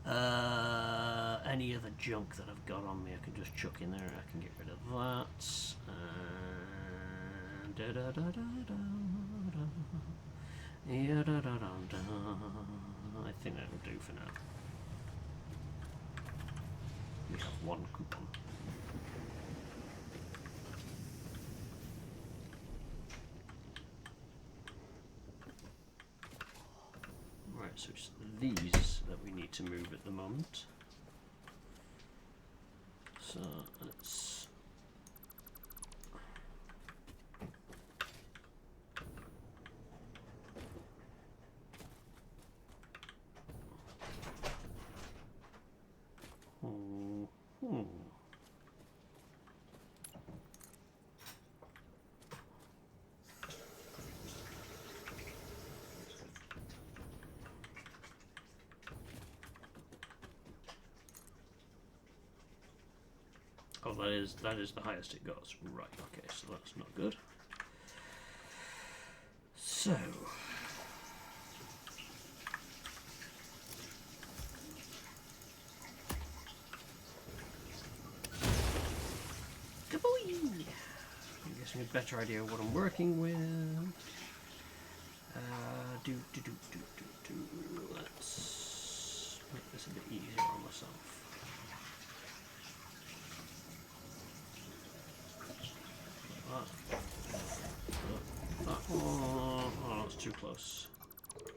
Any other junk that I've got on me I can just chuck in there. I can get rid of that. I think that will do for now. We have one coupon. Right, so it's these that we need to move at the moment. So let's... Oh, that is the highest it goes. Right, okay, so that's not good. So... Kabooey! I'm guessing a better idea of what I'm working with. Let's make this a bit easier on myself. Oh, that's too close.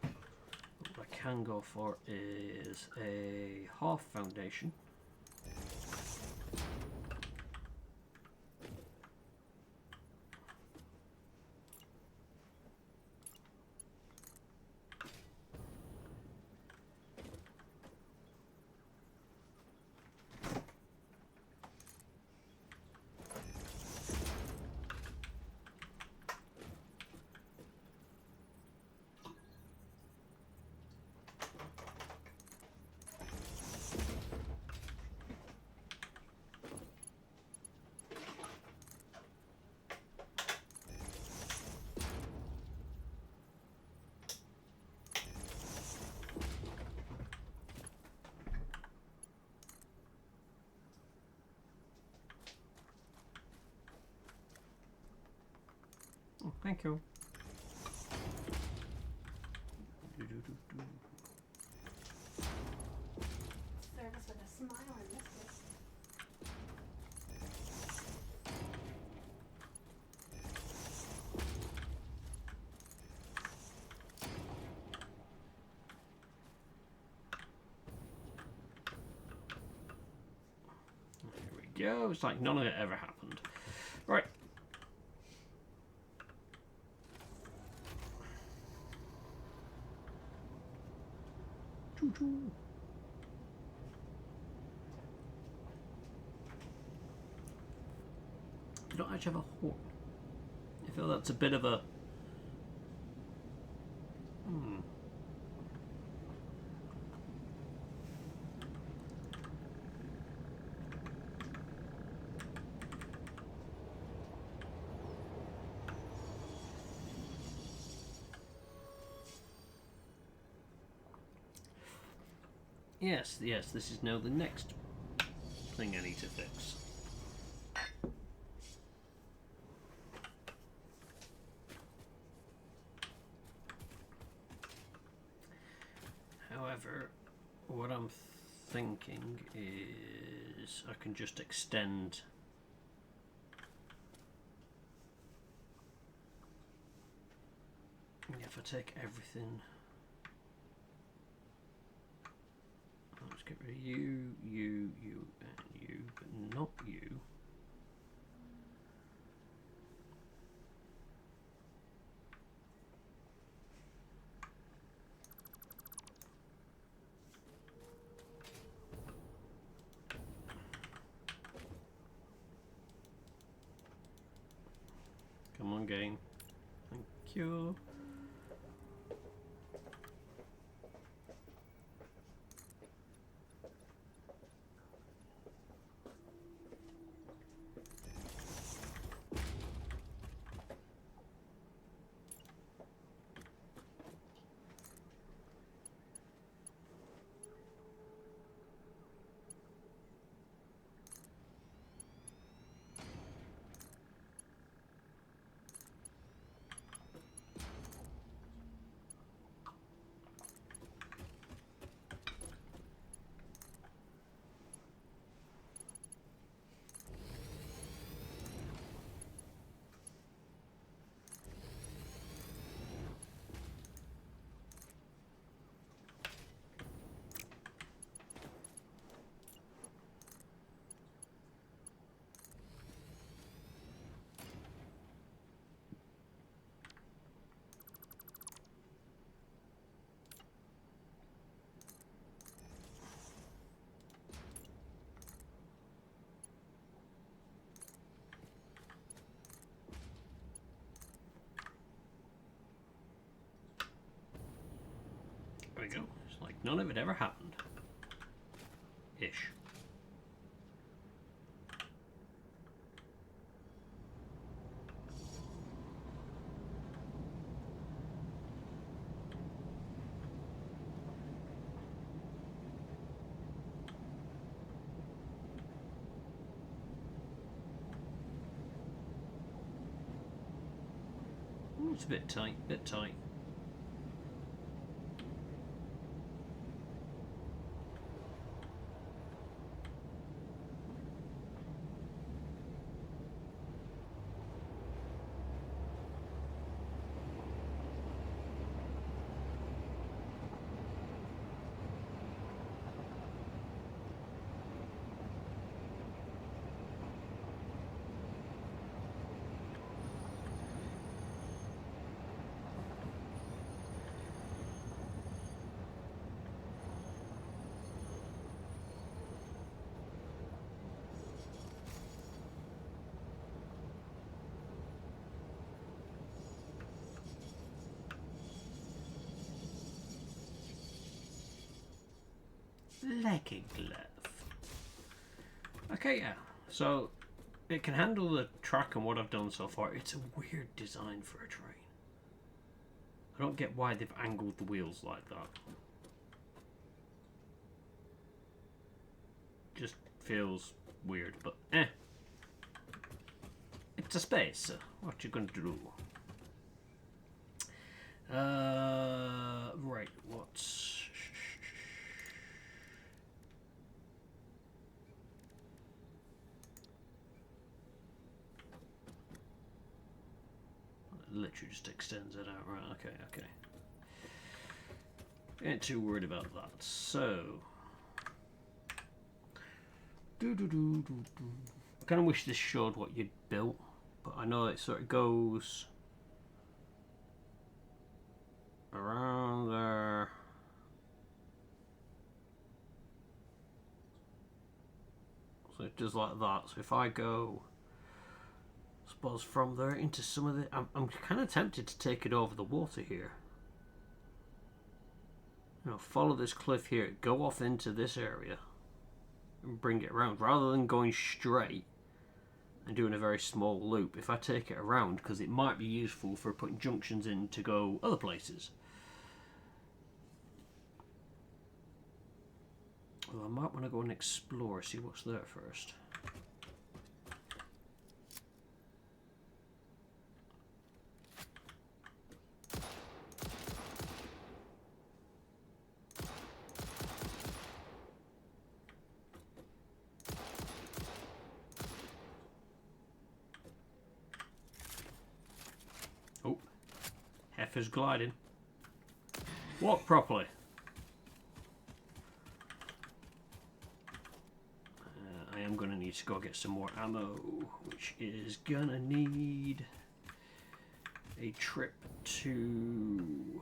What I can go for is a half foundation. Oh, thank you. Service with a smile in this case. There we go. It's like none of it ever happened. Right. Choo-choo. You don't actually have a horn. I feel that's a bit of a... Yes, yes, this is now the next thing I need to fix. However, what I'm thinking is I can just extend if I take everything. Let's get rid of you, you, you, and you, but not you. Come on, game. Thank you. There we go. It's like none of it ever happened. Ish. It's a bit tight, bit tight. Legging glove. Okay, yeah. So it can handle the track and what I've done so far. It's a weird design for a train. I don't get why they've angled the wheels like that. Just feels weird, but eh. It's a space. What you gonna do? Right, what's... It literally just extends it out. Right, okay, okay. Ain't too worried about that. So... I kind of wish this showed what you'd built, but I know it sort of goes around there. So it does like that. So if I go, I suppose, from there into some of the... I'm kind of tempted to take it over the water here. You know, follow this cliff here, go off into this area, and bring it around. Rather than going straight and doing a very small loop, if I take it around, because it might be useful for putting junctions in to go other places. Well, I might want to go and explore, see what's there first. Oh, heifer's gliding. Walk properly. I am going to need to go get some more ammo, which is going to need a trip to...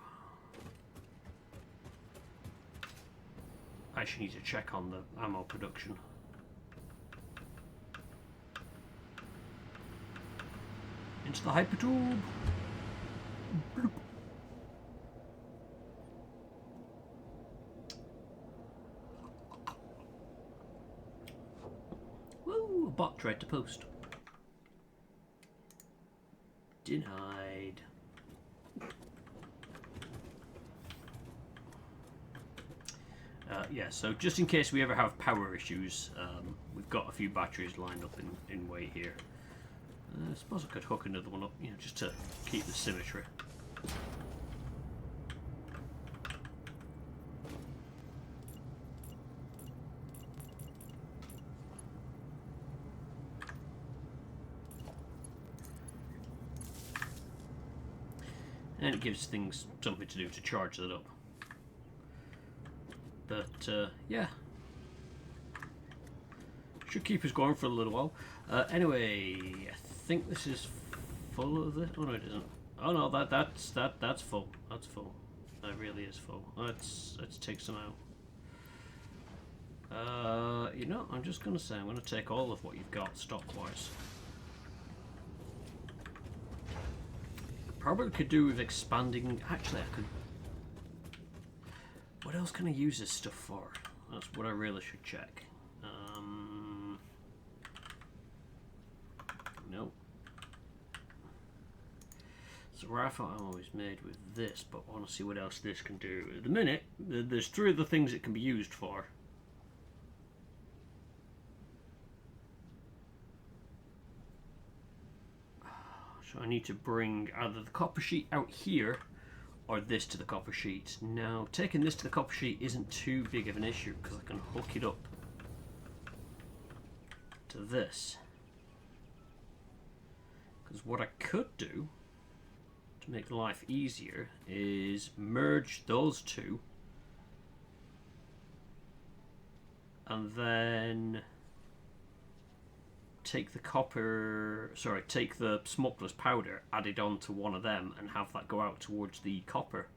I actually need to check on the ammo production. Into the hypertube. Bloop. Woo! A bot tried to post. Denied. Yeah, so just in case we ever have power issues, we've got a few batteries lined up in way here. I suppose I could hook another one up, you know, just to keep the symmetry. And it gives things something to do to charge that up. But, yeah. Should keep us going for a little while. Anyway, I think this is full of this. Oh no, it isn't. Oh no, that's full. That's full. That really is full. Let's take some out. You know, I'm just gonna say I'm gonna take all of what you've got stock-wise. Probably could do with expanding. Actually, I could. What else can I use this stuff for? That's what I really should check. Nope. So rifle ammo is made with this, but I want to see what else this can do. At the minute, there's 3 other things it can be used for. So I need to bring either the copper sheet out here or this to the copper sheet. Now, taking this to the copper sheet isn't too big of an issue because I can hook it up to this. Because what I could do to make life easier is merge those two and then take the take the smokeless powder, add it onto one of them and have that go out towards the copper,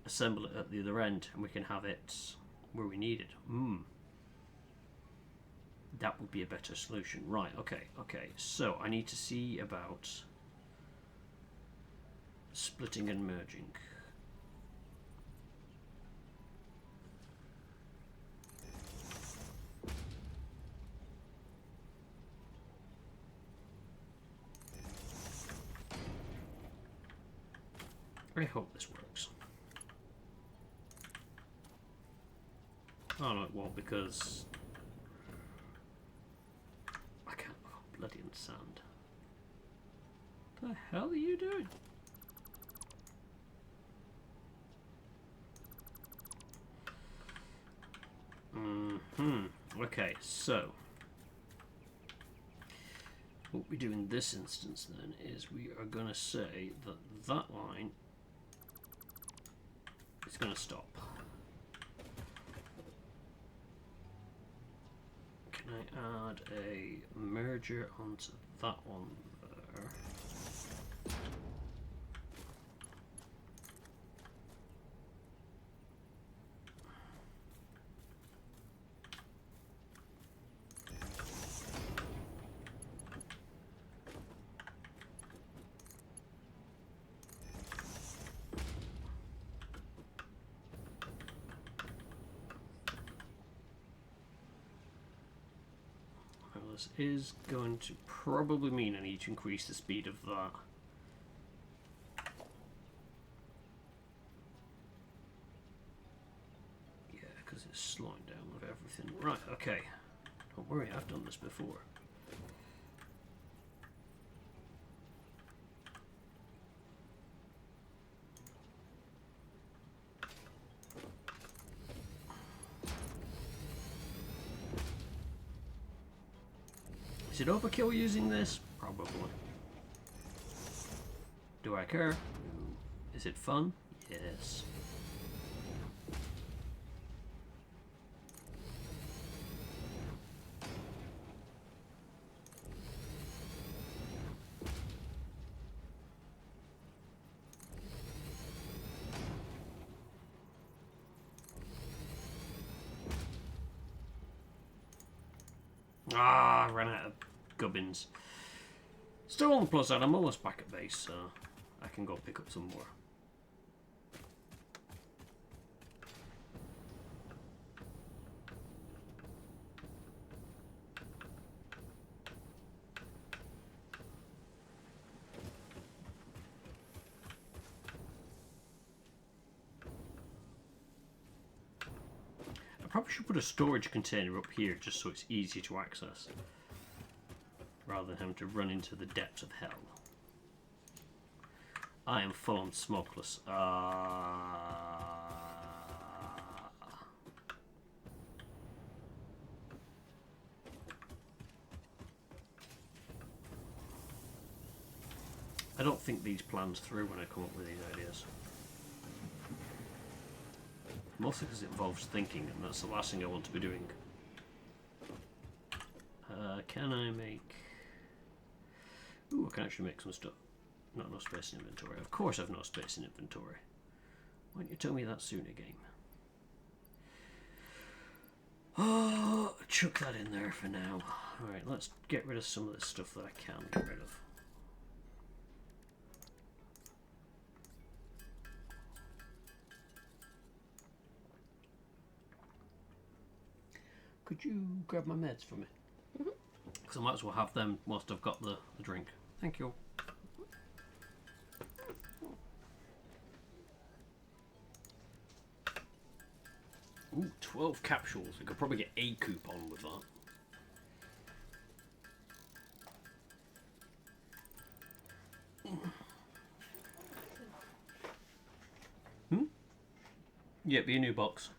assemble it at the other end, and we can have it where we need it. That would be a better solution. Right, okay. So I need to see about splitting and merging. I hope this works. Oh no, it won't, because I can't. Oh, bloody sand. What the hell are you doing? Okay, so what we do in this instance then is we are going to say that that line is going to stop. Can I add a merger onto that one there? This is going to probably mean I need to increase the speed of that. Yeah, because it's slowing down with everything. Right, okay. Don't worry, I've done this before. Is it overkill using this? Probably. Do I care? No. Is it fun? Yes. Ah, I ran out of gubbins. Still on the plus side, I'm almost back at base, so I can go pick up some more. I probably should put a storage container up here just so it's easy to access, rather than having to run into the depths of hell. I am full on smokeless. I don't think these plans through when I come up with these ideas. Mostly because it involves thinking, and that's the last thing I want to be doing. Can I make... Ooh, I can actually make some stuff. Not enough space in inventory. Of course I've no space in inventory. Why don't you tell me that sooner, game? Oh, chuck that in there for now. Alright, let's get rid of some of this stuff that I can get rid of. Could you grab my meds for me? Because I might as well have them whilst I've got the drink. Thank you. Ooh, 12 capsules. I could probably get a coupon with that. Yeah, be a new box.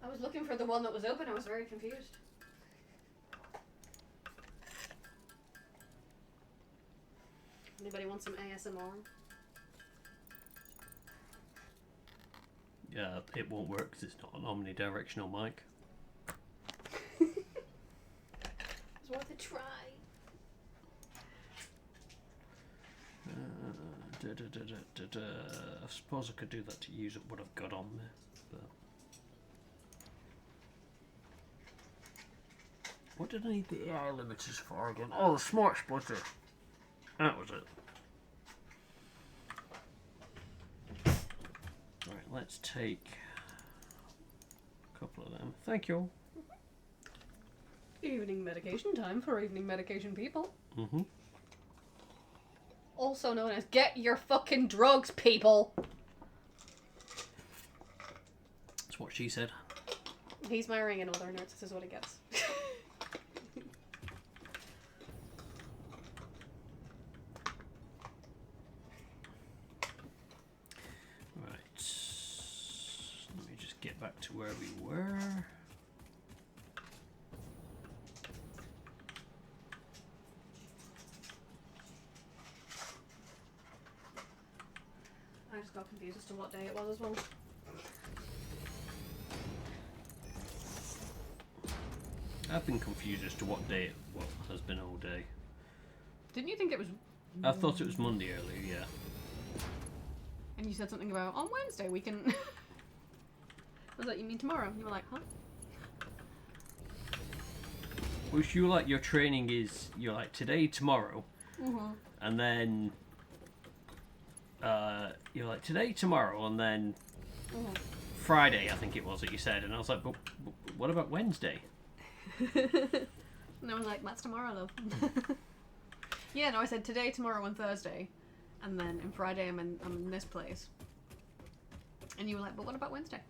I was looking for the one that was open. I was very confused. Anybody want some ASMR? Yeah, it won't work because it's not an omnidirectional mic. It's worth a try. I suppose I could do that to use up what I've got on me, but what did I need the AI limiters for again? Oh, the smart splitter. That was it. Right, let's take a couple of them. Thank you. Evening medication time for evening medication people. Mm-hmm. Also known as get your fucking drugs, people. That's what she said. He's marrying another nurse. This is what he gets. back to where we were. I just got confused as to what day it was as well. I've been confused as to what day it has been all day. Didn't you think it was... I thought it was Monday earlier, yeah. And you said something about, on Wednesday we can... I was like, you mean tomorrow? And you were like, huh? Which you like, your training is, you're like, today, tomorrow. Mm-hmm. And then... you're like, today, tomorrow, and then... Mm-hmm. Friday, I think it was that you said. And I was like, but what about Wednesday? And I was like, that's tomorrow, love. Yeah, no, I said today, tomorrow, and Thursday. And then on Friday, I'm in this place. And you were like, but what about Wednesday?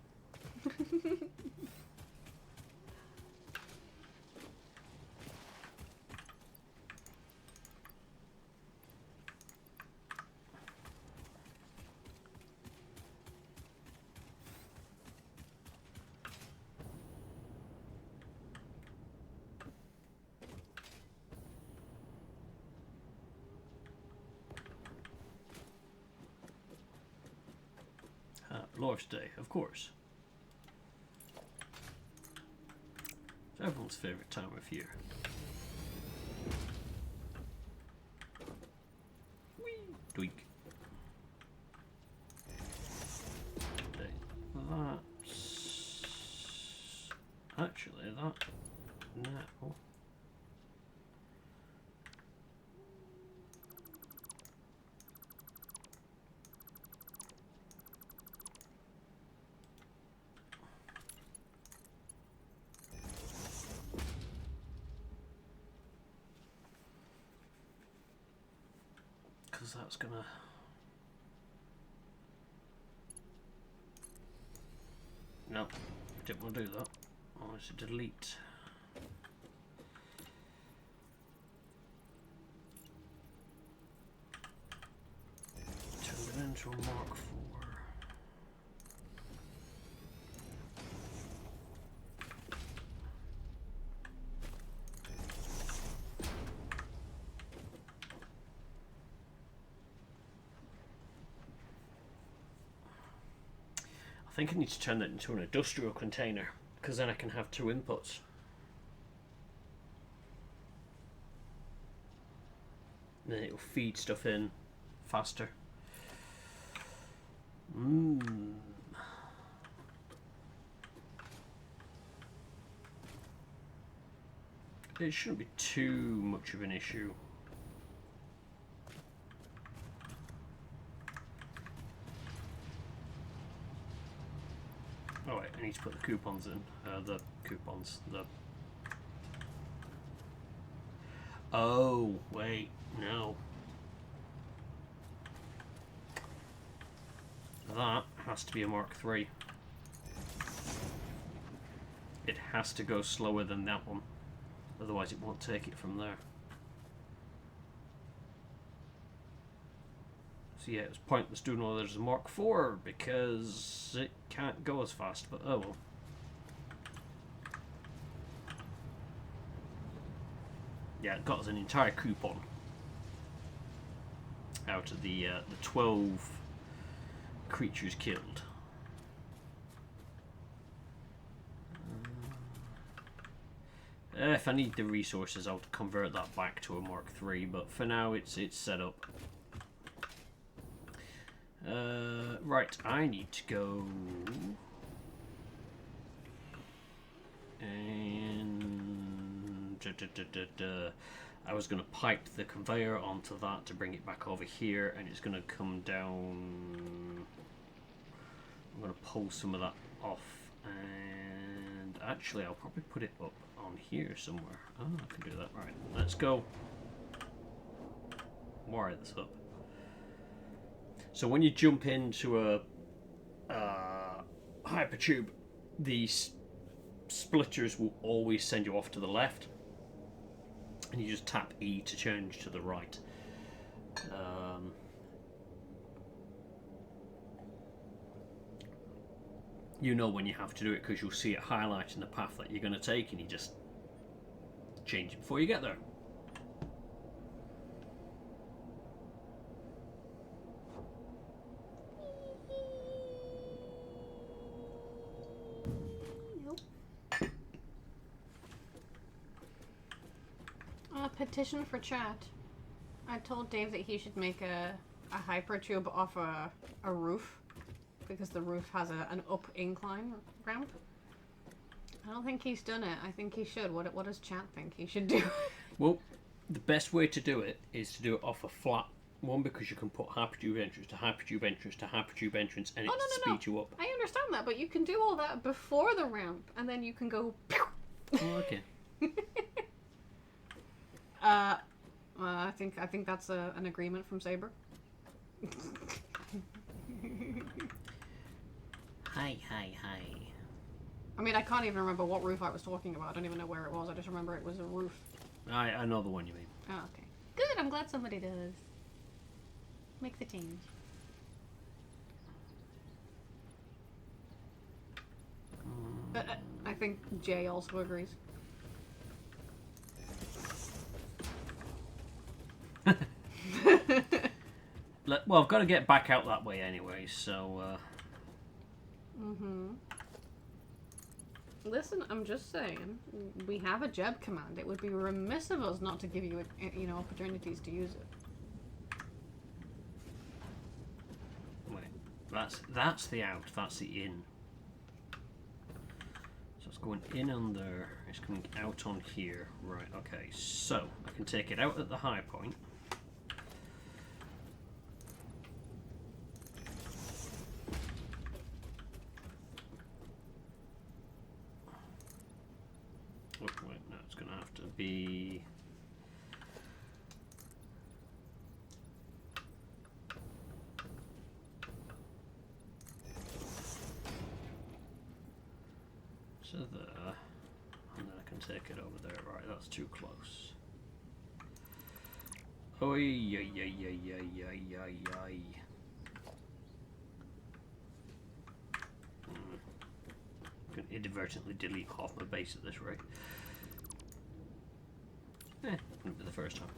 Lord's Day, of course. It's everyone's favourite time of year. Whee! Doink. Okay, that's... Actually, that... No. Because that's gonna... No, didn't want to do that. I want to delete. Turn it into a Mark IV. I think I need to turn that into an industrial container, because then I can have two inputs. Then it'll feed stuff in faster. It shouldn't be too much of an issue. Oh wait, I need to put the coupons in. Oh, wait, no. That has to be a Mark III. It has to go slower than that one. Otherwise it won't take it from there. So yeah, it was pointless doing all there's a Mark IV because it can't go as fast, but oh well. Yeah, it got us an entire coupon out of the 12 creatures killed. If I need the resources, I'll convert that back to a Mark III, but for now it's set up. Right, I need to go and I was going to pipe the conveyor onto that to bring it back over here, and it's going to come down. I'm going to pull some of that off, and actually I'll probably put it up on here somewhere. Oh, I can do that. Right, let's go wire this up. So when you jump into a hypertube, these splitters will always send you off to the left, and you just tap E to change to the right. you know when you have to do it because you'll see it highlighting the path that you're going to take, and you just change it before you get there. Petition for chat. I told Dave that he should make a hypertube off a roof because the roof has an up incline ramp. I don't think he's done it. I think he should. What does chat think he should do? Well, the best way to do it is to do it off a flat one because you can put hypertube entrance to hypertube entrance to hypertube entrance and it speeds you up. I understand that, but you can do all that before the ramp and then you can go. Oh, okay. I think that's an agreement from Saber. Hi. I mean, I can't even remember what roof I was talking about. I don't even know where it was. I just remember it was a roof. I know the one you mean. Oh, okay. Good, I'm glad somebody does. Make the change. But I think Jay also agrees. Well, I've got to get back out that way anyway, so... Listen, I'm just saying, we have a Jeb command. It would be remiss of us not to give you, opportunities to use it. Wait, that's the out, that's the in. So it's going in on there, it's coming out on here. Right, okay, so I can take it out at the high point. Oh, wait, no, it's going to have to be... So there, and then I can take it over there. Right, that's too close. Oi, yay. I'm going to inadvertently delete half my base at this rate. Wouldn't be the first time.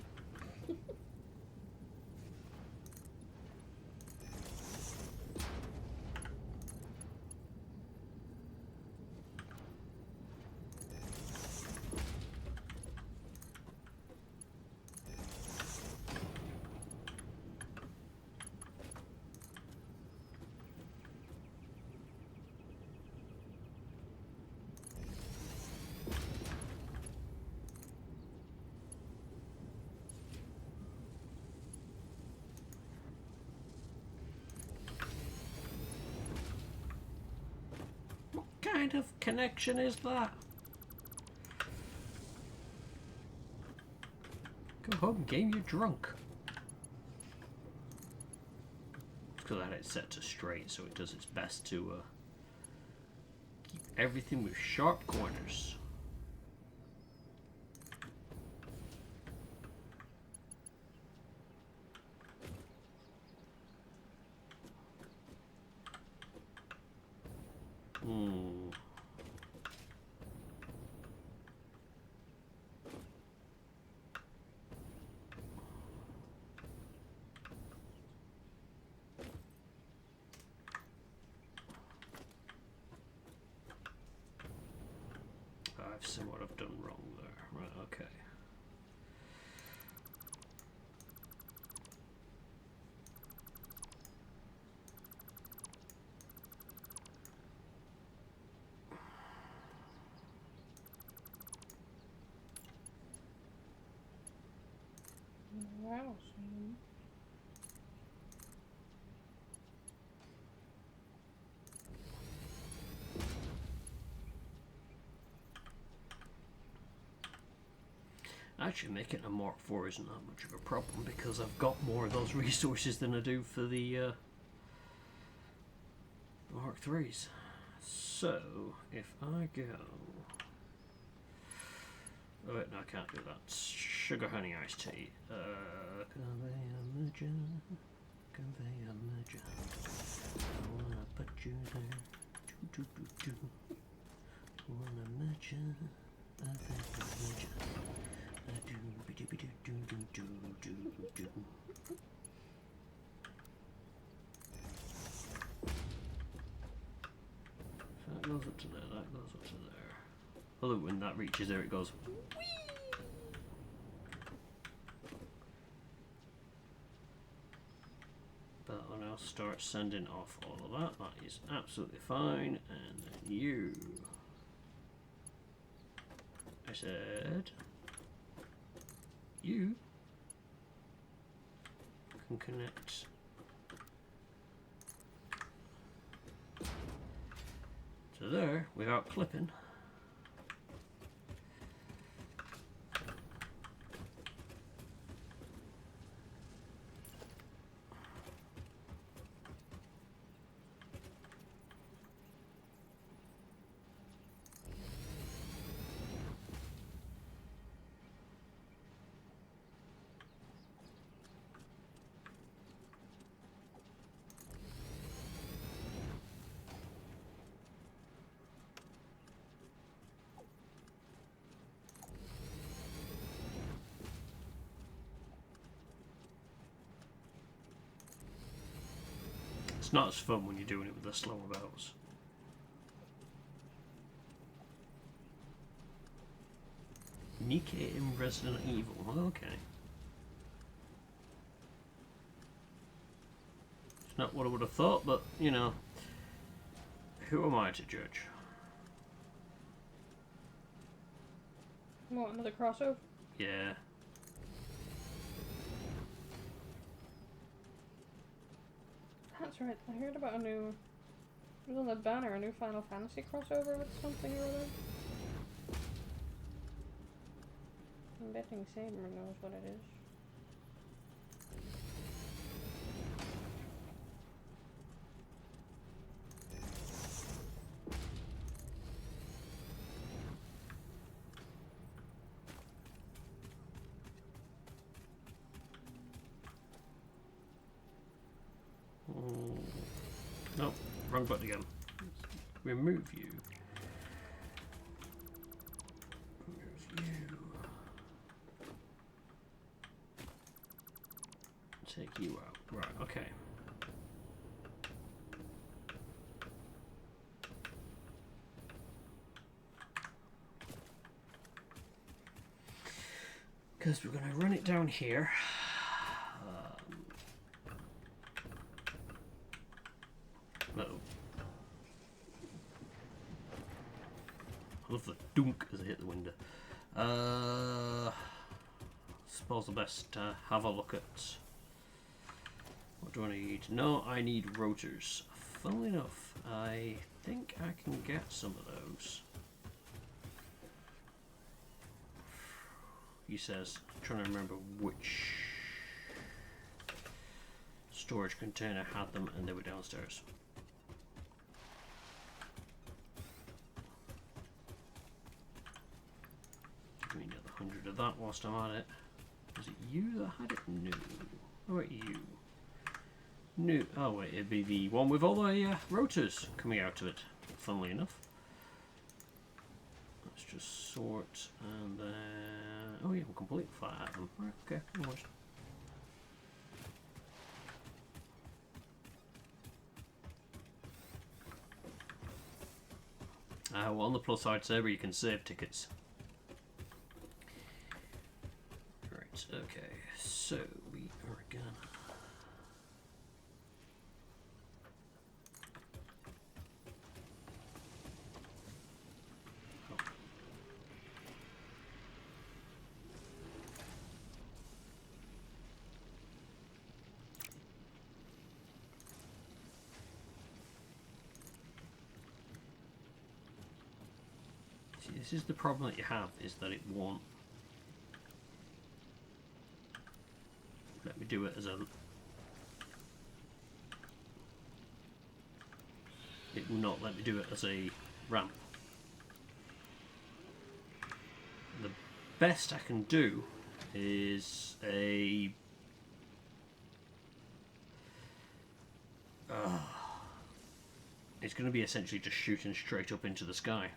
What kind of connection is that? Go home, game, you're drunk. Because I had it set to straight, so it does its best to keep everything with sharp corners. I've seen what I've done wrong there. Right, okay. Wow. Actually, making a Mark IV isn't that much of a problem because I've got more of those resources than I do for the Mark IIIs. So, if I go... Oh wait, no, I can't do that. Sugar honey iced tea. Conveyor merger. I wanna put you there. That goes up to there, that goes up to there. Although when that reaches there, it goes whee! That will now start sending off all of that. That is absolutely fine. And then you. I said you can connect to there without clipping. It's not as fun when you're doing it with the slower bells. Nikkei in Resident Evil, okay. It's not what I would have thought, but, you know, who am I to judge? What, another crossover? Yeah. That's right, I heard about a new... It was on the banner, a new Final Fantasy crossover with something or other. I'm betting Saber knows what it is. Nope, wrong button again. Remove you. Remove you. Take you out. Right, okay. Because we're going to run it down here. Uh-oh. I love the dunk as I hit the window. Suppose the best to have a look at. What do I need? No, I need rotors. Funnily enough, I think I can get some of those. He says, I'm trying to remember which storage container had them, and they were downstairs. Give me another 100 of that whilst I'm at it. Was it you that had it? No. Oh wait, you. No. Oh wait, it'd be the one with all the rotors coming out of it, funnily enough. Let's just sort and then... Oh yeah, we'll complete fire at them. Right, okay, no worries. Well, on the plus side, Saber, you can save tickets. Right, okay, so we are gonna... This is the problem that you have, is that it won't let me do it as a... It will not let me do it as a ramp. The best I can do is a... it's going to be essentially just shooting straight up into the sky.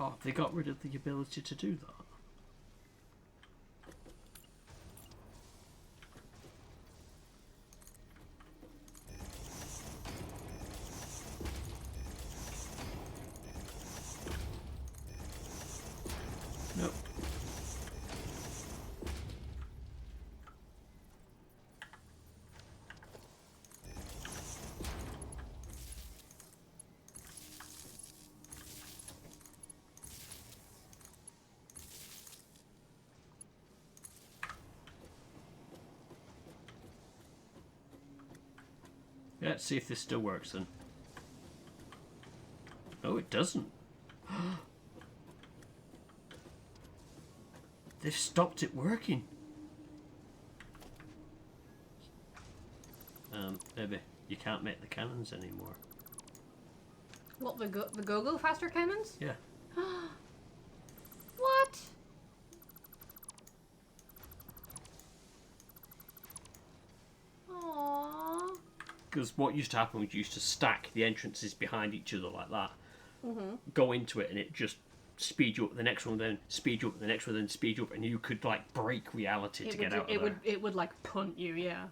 Oh, they got rid of the ability to do that. Nope. Yeah, let's see if this still works then. Oh, it doesn't. They've stopped it working. Maybe you can't make the cannons anymore. What, the go-go faster cannons? Yeah. What? Aww. Because what used to happen was you used to stack the entrances behind each other like that. Go into it and it just speed you up the next one, then speed you up the next one, then speed you up, and you could like break reality to get out of there. It would like punt you, yeah.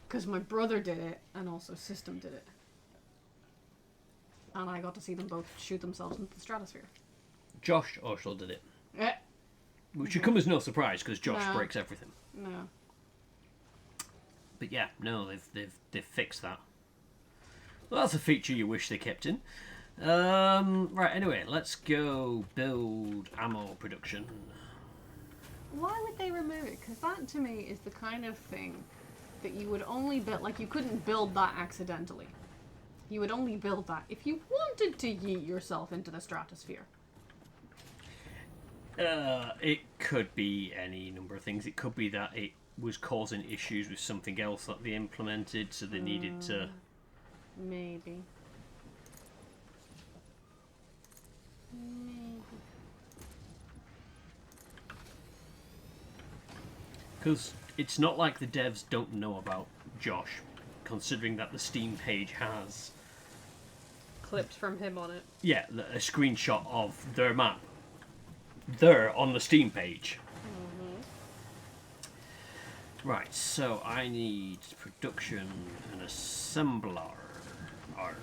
Because my brother did it, and also System did it. And I got to see them both shoot themselves into the stratosphere. Josh also did it. Eh. Which should come as no surprise because Josh No. breaks everything. No. But yeah, no, they've fixed that. Well, that's a feature you wish they kept in. Right, anyway, let's go build ammo production. Why would they remove it? Because that, to me, is the kind of thing that you would only build... Like, you couldn't build that accidentally. You would only build that if you wanted to yeet yourself into the stratosphere. It could be any number of things. It could be that it was causing issues with something else that they implemented, so they needed to... Maybe. Because it's not like the devs don't know about Josh, considering that the Steam page has... Clipped from him on it. Yeah, a screenshot of their map. There, on the Steam page. Right, so I need production and assembler. Arr.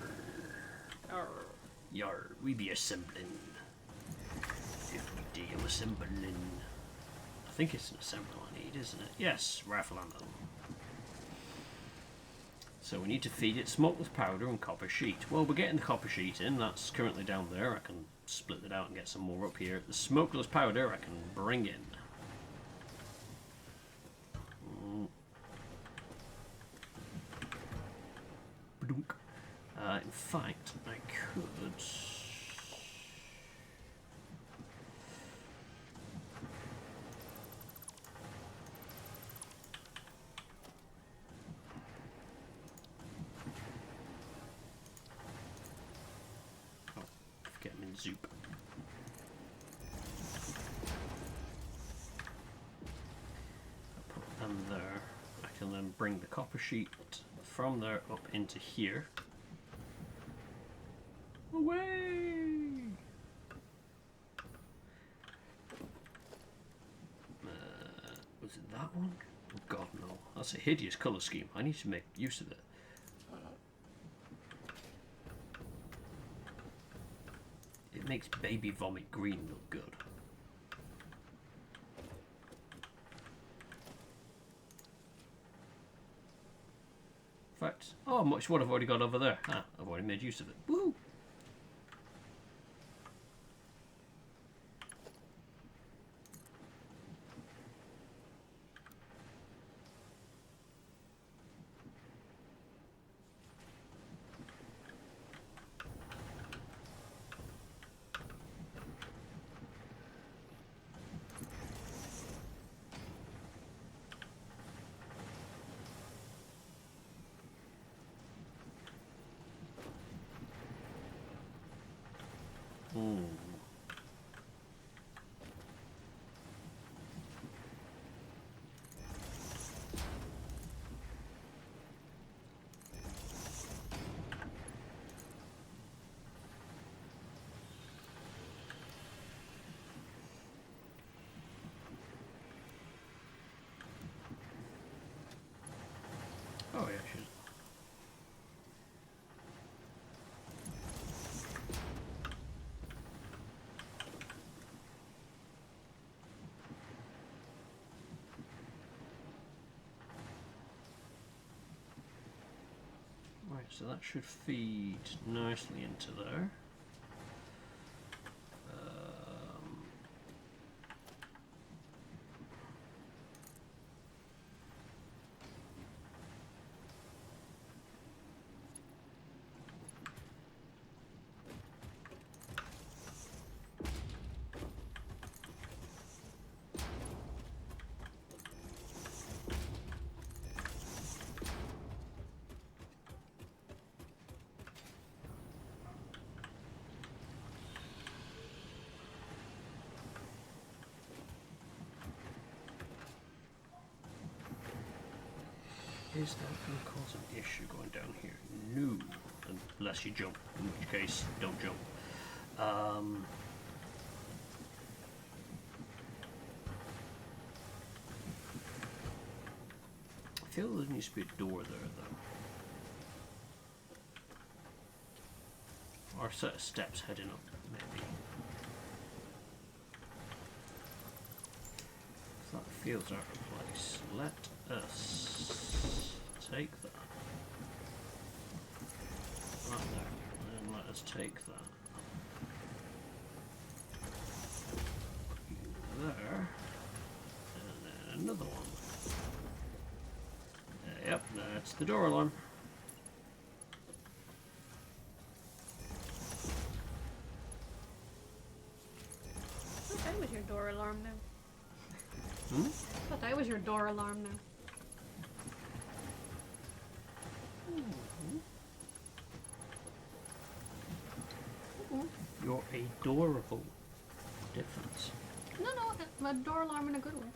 Arr. Yar, we be assembling. Every day I'm assembling. I think it's an assembler I need, isn't it? Yes, rifle ammo. So we need to feed it smokeless powder and copper sheet. Well, we're getting the copper sheet in. That's currently down there. I can split it out and get some more up here. The smokeless powder I can bring in. In fact, I could... Oh, get them in Zoop. Put them there. I can then bring the copper sheet from there up into here. Away! Was it that one? Oh god, no. That's a hideous colour scheme. I need to make use of it. It makes baby vomit green look good. In fact, oh, much what I've already got over there. Ah, I've already made use of it. Woo! So that should feed nicely into there. Is that going to cause an issue going down here? No. Unless you jump, in which case, don't jump. I feel there needs to be a door there, though. Or a set of steps heading up, maybe. That feels out of place. Let us take that. Right there. And let us take that. Put you there. And then another one. Yep, that's the door alarm. I thought that was your door alarm now. Hmm? I thought that was your door alarm now. You're adorable. Difference. No, a door alarm in a good way.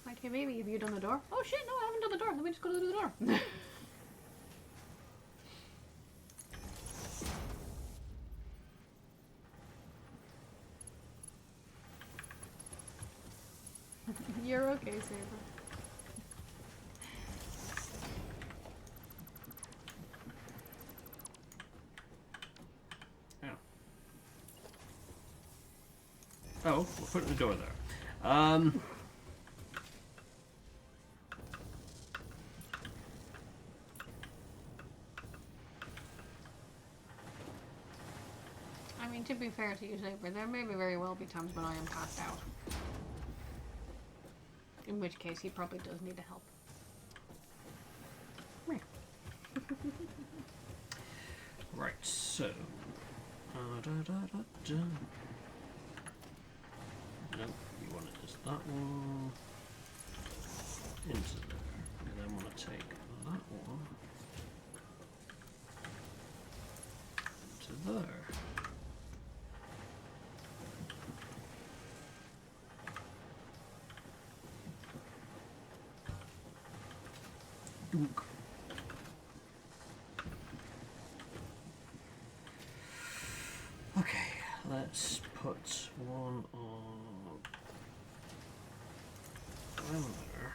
Like, hey, baby, have you done the door? Oh shit, no, I haven't done the door. Let me just go to the door. You're okay, Saber. Oh, we're putting the door there. I mean, to be fair to you, Saber, there may very well be times when I am passed out. In which case, he probably does need help. Right, so. Nope, you want it as that one. Into there. And then want to take that one. To there. Dunk. Okay, let's put one on there.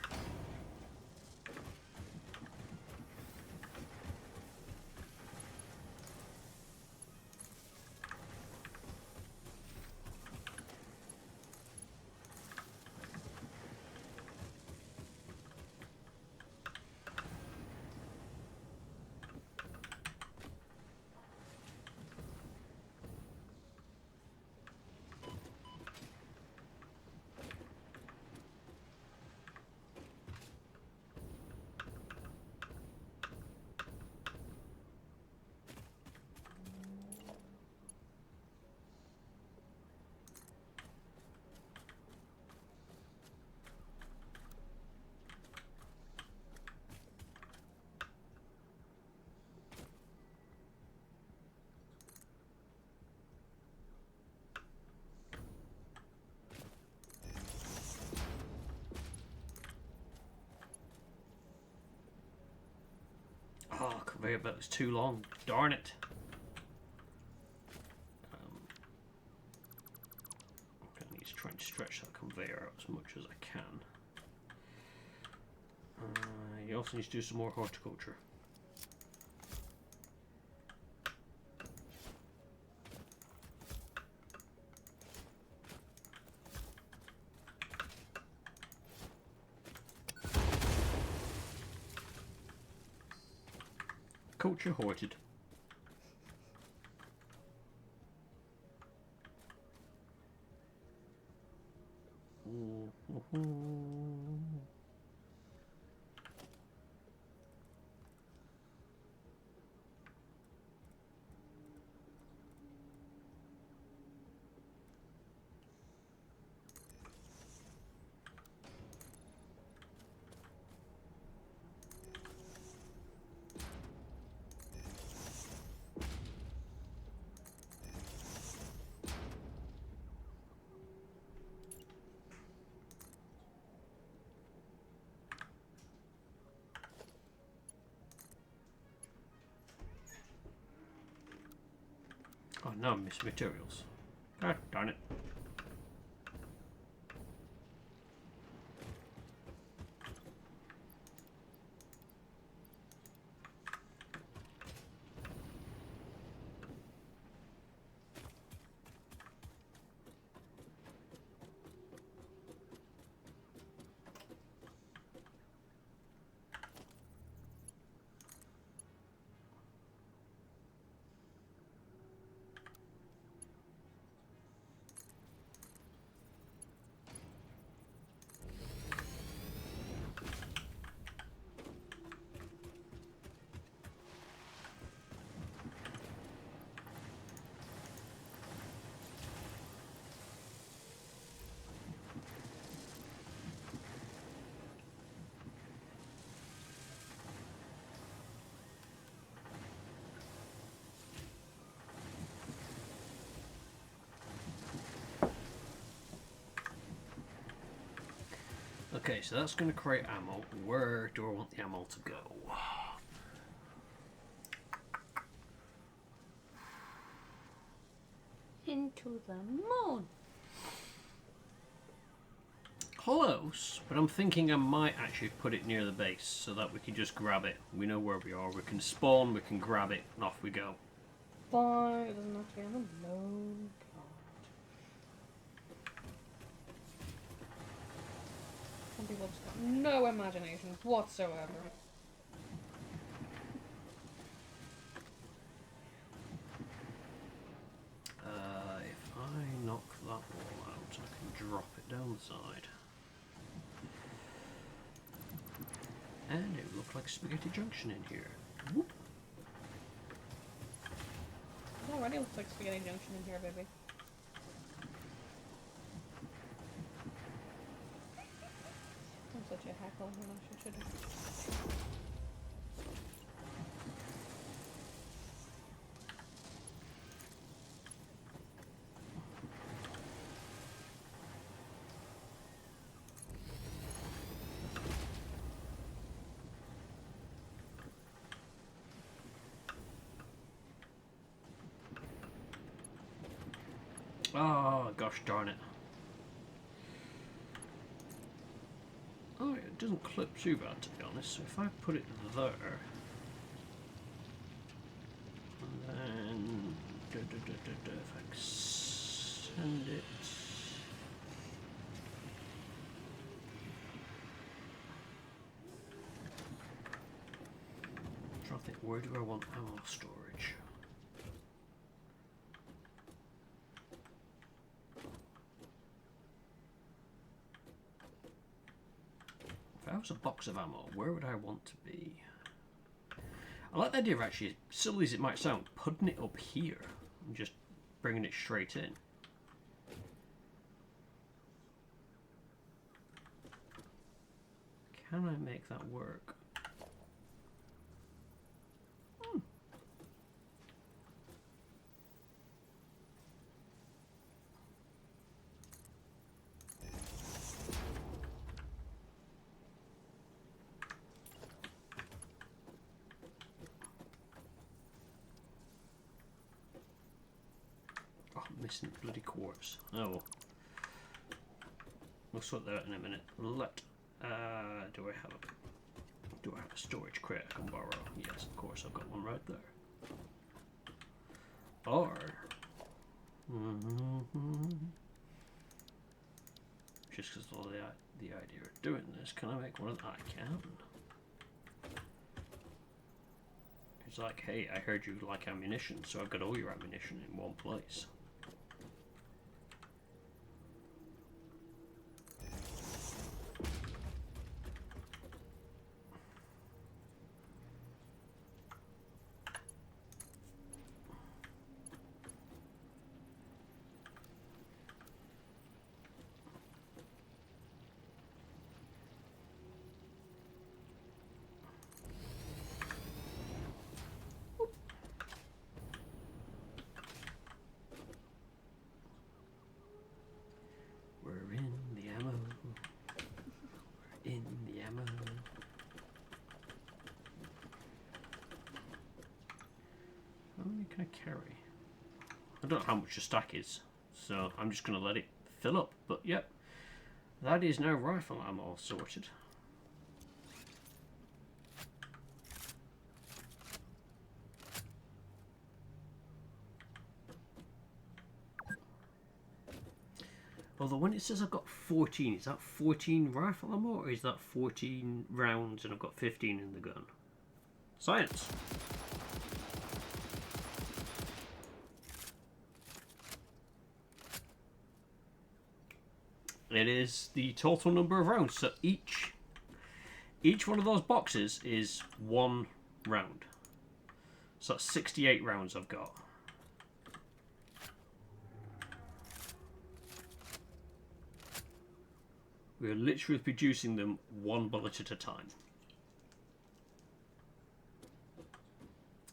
Oh, conveyor belt is too long. Darn it. I'm going to need to try and stretch that conveyor out as much as I can. You also need to do some more horticulture. culture hoarded. Oh no, I missed materials. God darn it. Okay, so that's going to create ammo. Where do I want the ammo to go? Into the moon. Close, but I'm thinking I might actually put it near the base so that we can just grab it. We know where we are. We can spawn, we can grab it, and off we go. But it doesn't have to be on the moon. Some people just got no imagination whatsoever. If I knock that wall out, I can drop it down the side. And it looked like Spaghetti Junction in here. Whoop. It already looks like Spaghetti Junction in here, baby. I'm such a hackle, you know, she should have. Oh, gosh darn it. Oh, it doesn't clip too bad, to be honest. So if I put it there, and then if I extend it, I'm trying to think, where do I want ammo storage? If I was a box of ammo, where would I want to be? I like the idea of actually, silly as it might sound, putting it up here and just bringing it straight in. Can I make that work? Missing bloody quartz. Oh well. We'll sort that out in a minute. Do I have a storage crate I can borrow? Yes, of course, I've got one right there. Or just because of the idea of doing this, can I make one of them? I can. It's like, hey, I heard you like ammunition, so I've got all your ammunition in one place. We're in the ammo. We're in the ammo. How many can I carry? I don't know how much the stack is, so I'm just going to let it fill up. But yep, that is now rifle ammo sorted. Although when it says I've got 14, is that 14 rifle ammo or is that 14 rounds and I've got 15 in the gun? Science! It is the total number of rounds. So each one of those boxes is 1 round. So that's 68 rounds I've got. We're literally producing them 1 bullet at a time.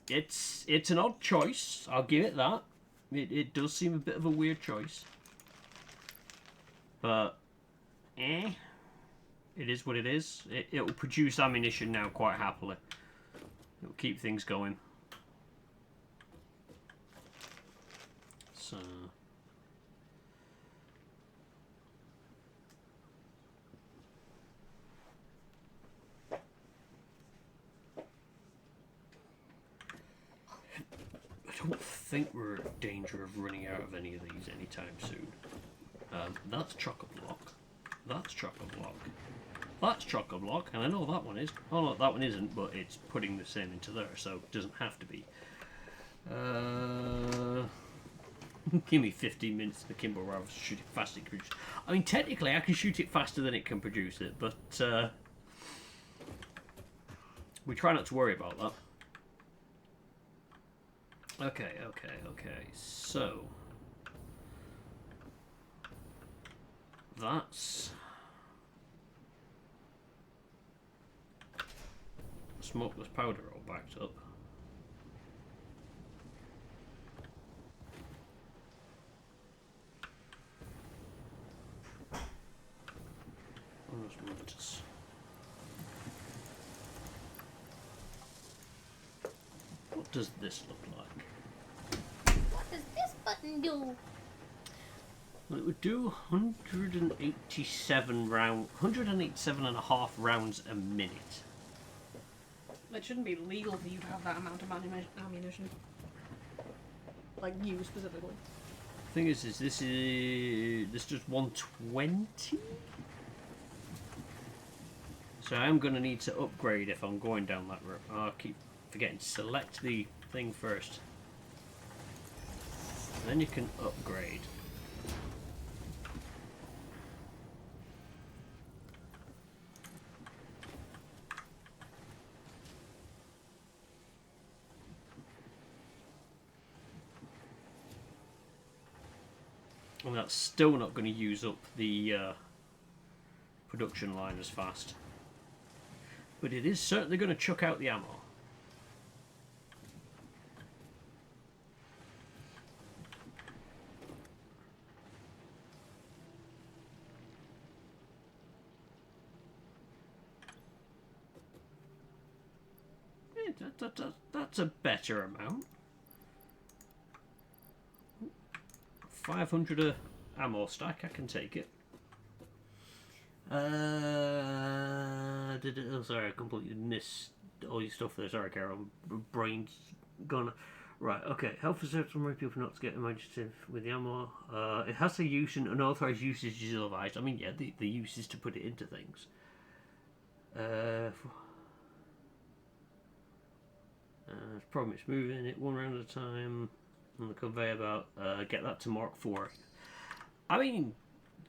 It's an odd choice, I'll give it that. It does seem a bit of a weird choice. But, it is what it is. It'll produce ammunition now quite happily. It'll keep things going. So... I don't think we're in danger of running out of any of these anytime soon. That's chock-a-block. That's chock-a-block. That's chock-a-block, and I know that one is. Oh no, that one isn't, but it's putting the same into there, so it doesn't have to be. Give me 15 minutes to Kimbo rather than shoot it fast it can produce. I mean, technically I can shoot it faster than it can produce it, but we try not to worry about that. Okay, so that's smokeless powder all backed up. What does this look like? What does this button do? Well, it would do 187 and a half rounds a minute. It shouldn't be legal for you to have that amount of ammunition. Like you specifically. Thing is this just 120? So I'm going to need to upgrade if I'm going down that route. Oh, I keep forgetting to select the thing first. Then you can upgrade. And that's still not going to use up the production line as fast. But it is certainly going to chuck out the ammo. That's a better amount. 500 ammo stack, I can take it. Oh, sorry, I completely missed all your stuff there. Sorry, Carol. Brain's gone. Right, okay. Health reserves will make people not to get imaginative with the ammo. It has a use and unauthorized usage is advised. I mean, yeah, the use is to put it into things. problem it's moving it one round at a time on the conveyor belt. Get that to Mark 4. I mean,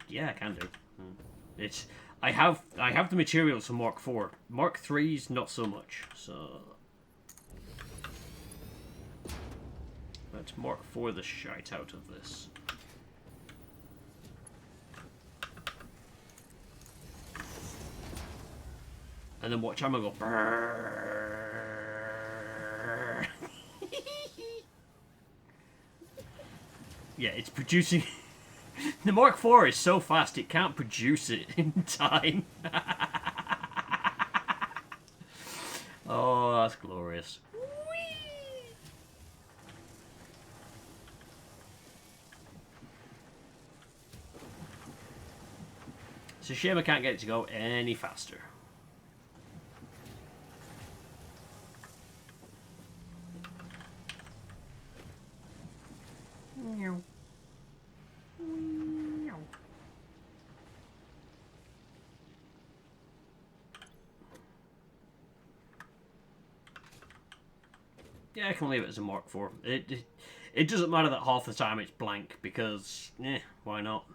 yeah, I can do. It's I have the materials for Mark 4. Mark 3's not so much. So let's Mark 4 the shite out of this. And then watch Emma go brrrr. Yeah, it's producing. The Mark IV is so fast it can't produce it in time. Oh, that's glorious. Whee! It's a shame I can't get it to go any faster. Yeah, I can leave it as a Mark IV. It doesn't matter that half the time it's blank because, why not?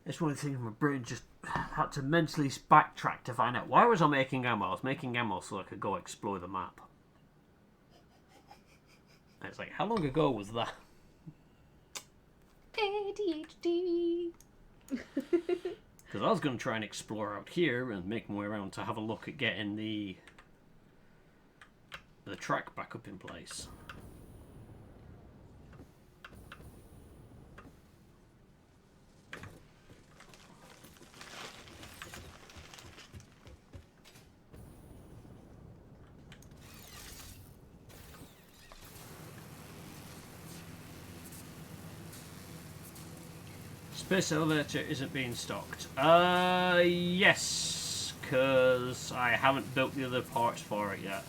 It's one of the things my brain just had to mentally backtrack to find out. Why was I making ammo? I was making ammo so I could go explore the map. And it's like, how long ago was that? ADHD. Because I was going to try and explore out here and make my way around to have a look at getting the track back up in place. Space elevator isn't being stocked. Yes, because I haven't built the other parts for it yet.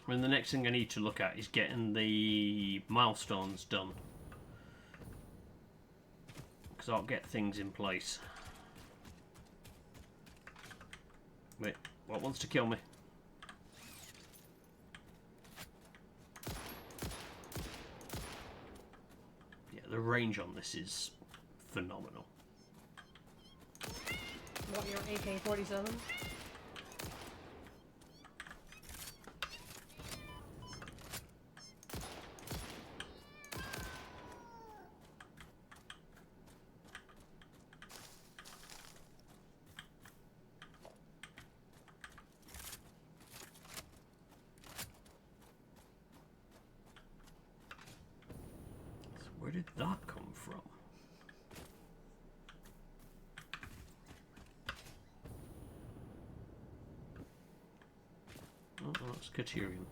And the next thing I need to look at is getting the milestones done. Because I'll get things in place. Wait, what wants to kill me? Yeah, the range on this is phenomenal. What, your AK-47? Where did that come from? Oh, that's Katerian.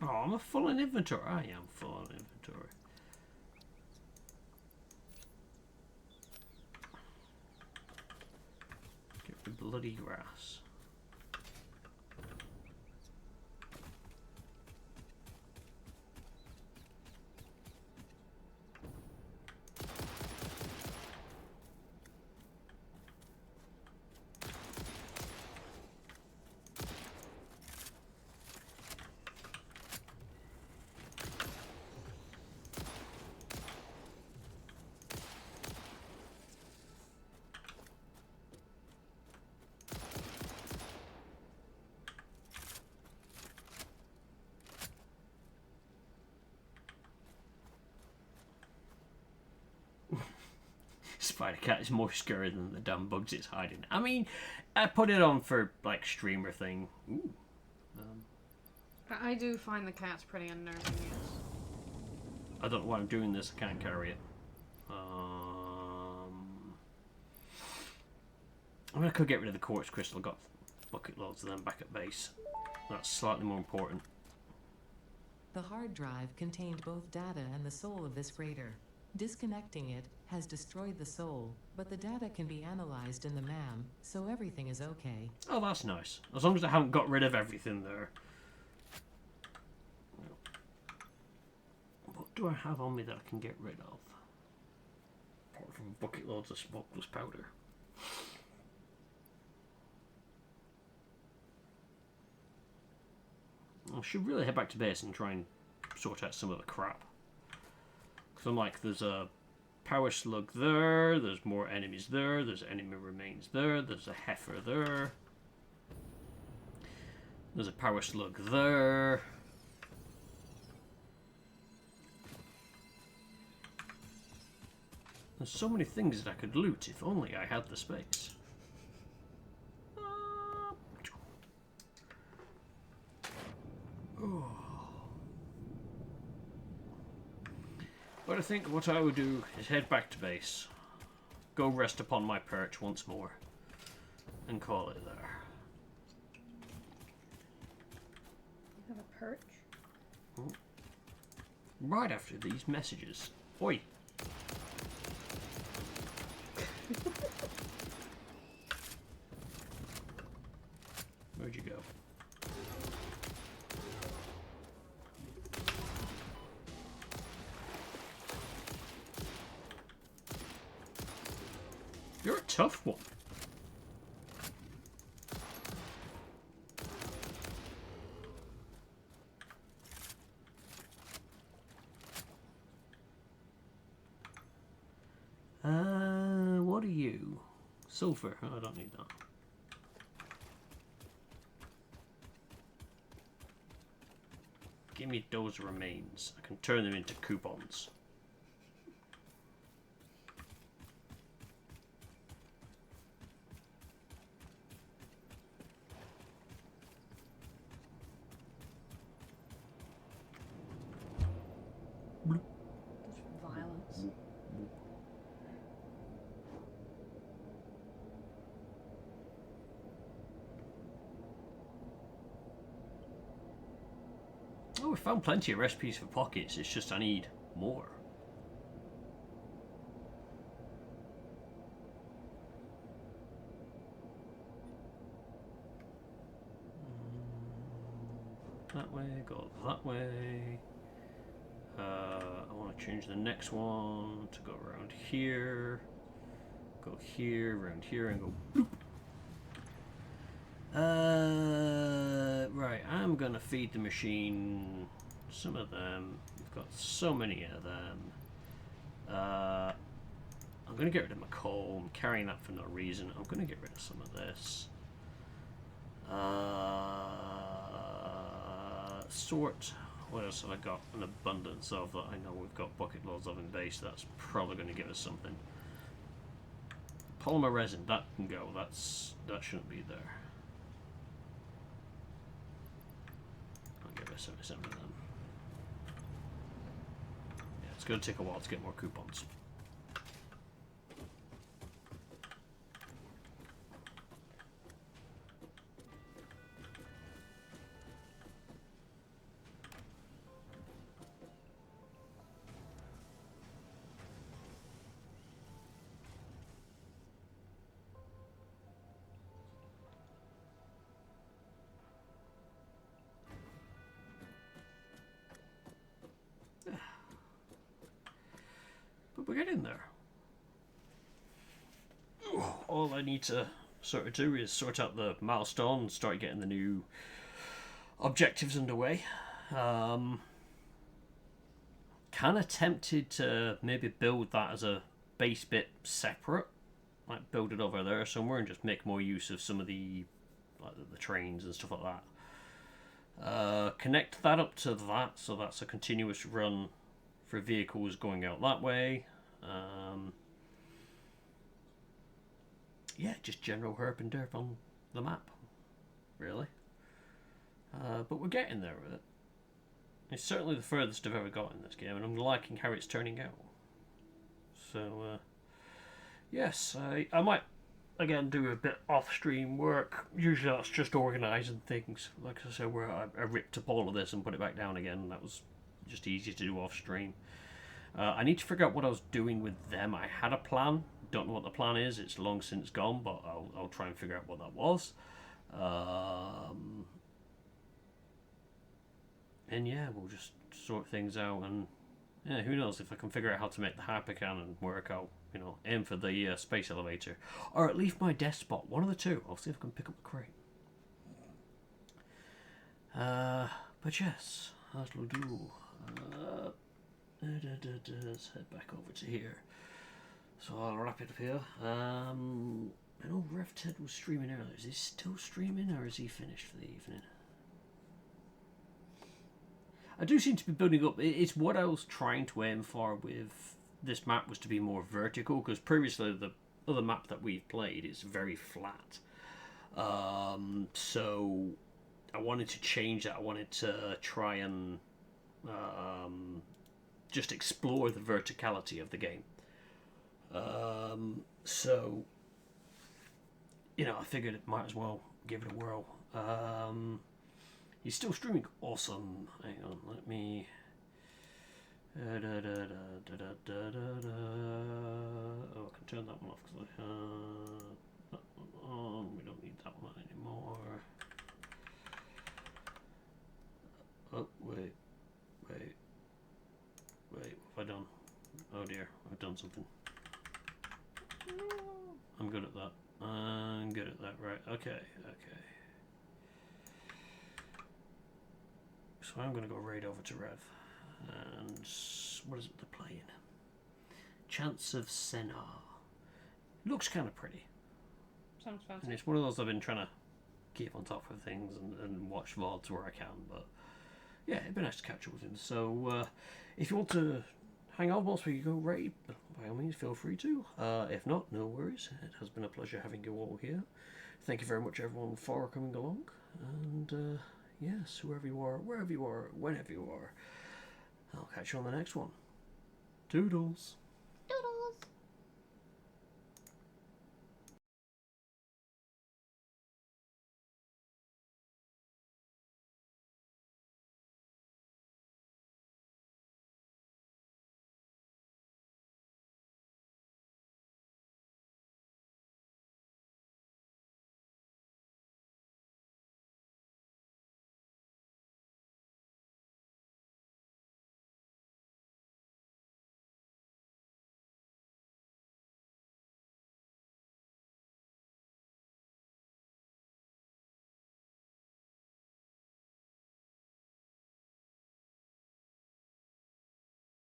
Oh, I'm full in inventory. I am full in inventory. Get the bloody grass. Spider Cat is more scary than the damn bugs it's hiding. I mean, I put it on for like streamer thing. Ooh. I do find the cats pretty unnerving, yes. I don't know why I'm doing this. I can't carry it. I mean, I could get rid of the quartz crystal. I've got bucket loads of them back at base. That's slightly more important. The hard drive contained both data and the soul of this freighter. Disconnecting it has destroyed the soul, but the data can be analyzed in the MAM, so everything is okay. Oh, that's nice. As long as I haven't got rid of everything there. What do I have on me that I can get rid of? Apart from bucket loads of smokeless powder. I should really head back to base and try and sort out some of the crap. Because I'm like, there's a power slug there, there's more enemies there, there's enemy remains there, there's a heifer there. There's a power slug there. There's so many things that I could loot if only I had the space. But I think what I would do is head back to base, go rest upon my perch once more, and call it there. You have a perch? Right after these messages. Oi! Where'd you go? You're a tough one. What are you? Sulfur. Oh, I don't need that. Give me those remains. I can turn them into coupons. Violence. Oh, we found plenty of recipes for pockets. It's just I need more. That way, go that way. I want to change the next one to go around here. Go here, around here, and go bloop. Right, I'm gonna feed the machine some of them. We've got so many of them. I'm gonna get rid of my coal. I'm carrying that for no reason. I'm gonna get rid of some of this. Sort. What else have I got an abundance of that I know we've got bucket loads of in base? That's probably going to give us something. Polymer resin, that can go. That shouldn't be there. I'll get rid of 77 of them. Yeah, it's going to take a while to get more coupons. But we're getting there. All I need to sort of do is sort out the milestone and start getting the new objectives underway. Kind of tempted to maybe build that as a base bit separate, like build it over there somewhere and just make more use of some of the like the trains and stuff like that. Connect that up to that, so that's a continuous run for vehicles going out that way. yeah, just general herp and derp on the map, really. But we're getting there with it. It's certainly the furthest I've ever got in this game, and I'm liking how it's turning out. So, yes, I might, again, do a bit off-stream work. Usually that's just organising things. Like I said, where I ripped up all of this and put it back down again. That was just easy to do off-stream. I need to figure out what I was doing with them. I had a plan. Don't know what the plan is. It's long since gone, but I'll try and figure out what that was. And yeah, we'll just sort things out, and yeah, who knows, if I can figure out how to make the hypercannon work, I'll, aim for the space elevator, or at least my death spot. One of the two. I'll see if I can pick up a crate. But yes, that'll do. Let's head back over to here. So I'll wrap it up here. I know Revted was streaming earlier. Is he still streaming, or is he finished for the evening? I do seem to be building up. It's what I was trying to aim for with this map, was to be more vertical, because previously the other map that we've played is very flat. So I wanted to change that. I wanted to try and just explore the verticality of the game. So, I figured it might as well give it a whirl. He's still streaming. Awesome. Hang on, let me... Oh, I can turn that one off because I that one on. We don't need that one anymore. Oh, wait. What have I done? Oh dear, I've done something. I'm good at that. Right, okay. So I'm going to go right over to Rev. And what is it they're playing? Chants of Sennar. Looks kind of pretty. Sounds fancy. And it's one of those I've been trying to keep on top of things and watch VODs where I can. But yeah, it'd be nice to catch up with him. So if you want to hang on whilst we go raid, by all means, feel free to. If not, no worries. It has been a pleasure having you all here. Thank you very much, everyone, for coming along. And yes, whoever you are, wherever you are, whenever you are, I'll catch you on the next one. Toodles.